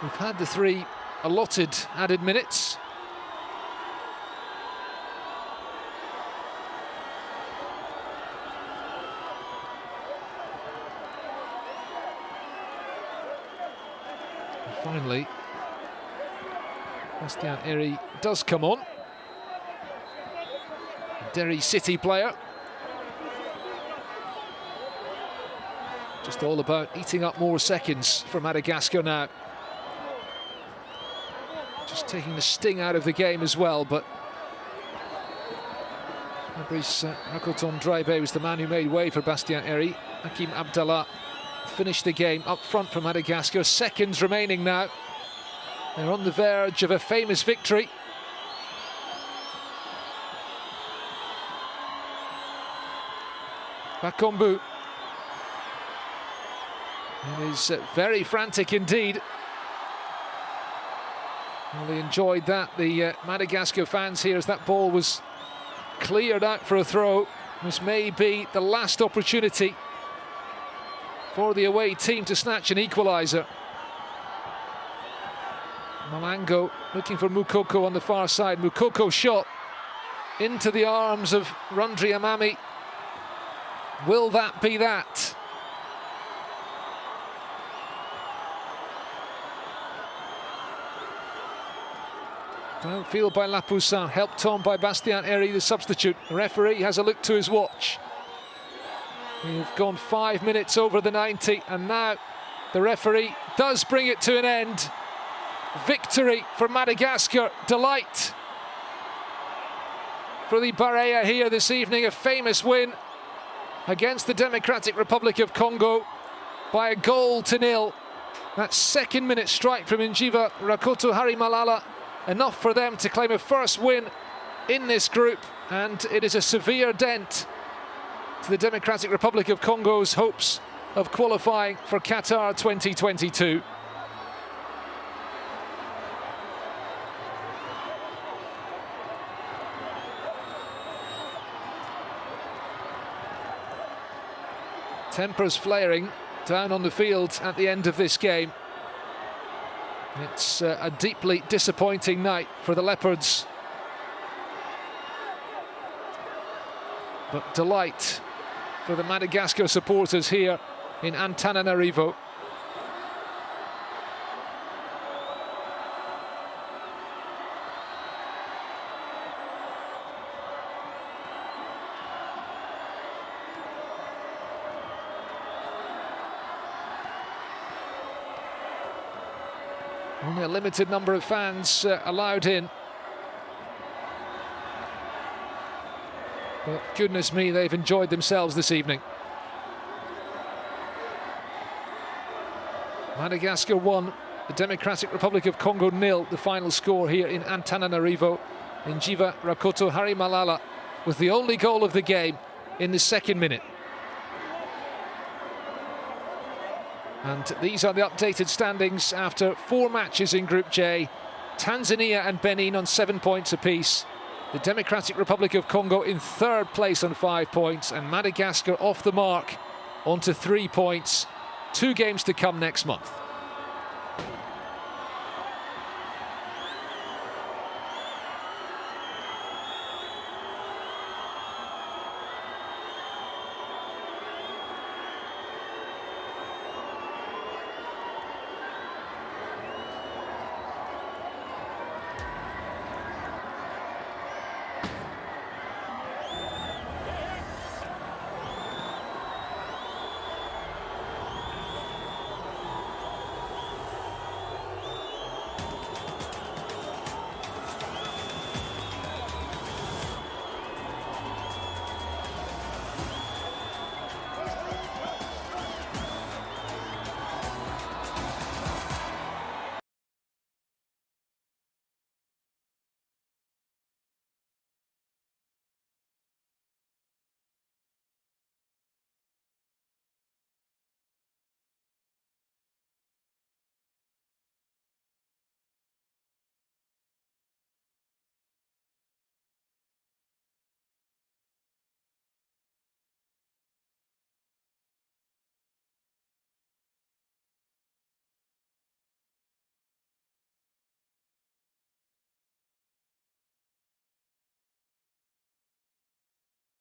We've had the 3 allotted added minutes. Finally, Bastien Herry does come on. Derry City player. Just all about eating up more seconds for Madagascar now. Just taking the sting out of the game as well, but Fabrice Rakoton-Draibe was the man who made way for Bastien Eri. Hakim Abdallah finished the game up front for Madagascar. Seconds remaining now. They're on the verge of a famous victory. Bakombu. It is very frantic indeed. Well, they enjoyed that, the Madagascar fans here, as that ball was cleared out for a throw. This may be the last opportunity for the away team to snatch an equaliser. Malango looking for Mukoko on the far side. Mukoko shot into the arms of Rundri-Amami. Will that be that? Downfield by Lapoussin, helped on by Bastien Eri, the substitute. The referee has a look to his watch. We've gone 5 minutes over the 90, and now the referee does bring it to an end. Victory for Madagascar, delight for the Barea here this evening. A famous win against the Democratic Republic of Congo by 1-0. That second-minute strike from Njiva Rakoto Harimalala, enough for them to claim a first win in this group, and it is a severe dent to the Democratic Republic of Congo's hopes of qualifying for Qatar 2022. Tempers flaring down on the field at the end of this game. It's a deeply disappointing night for the Leopards. But delight for the Madagascar supporters here in Antananarivo. Only a limited number of fans allowed in. But goodness me, they've enjoyed themselves this evening. Madagascar 1, the Democratic Republic of Congo 0, the final score here in Antananarivo. Njiva Rakoto Harimalala with the only goal of the game in the second minute. And these are the updated standings after 4 matches in Group J. Tanzania and Benin on 7 points apiece. The Democratic Republic of Congo in 3rd place on 5 points, and Madagascar off the mark onto 3 points. 2 games to come next month.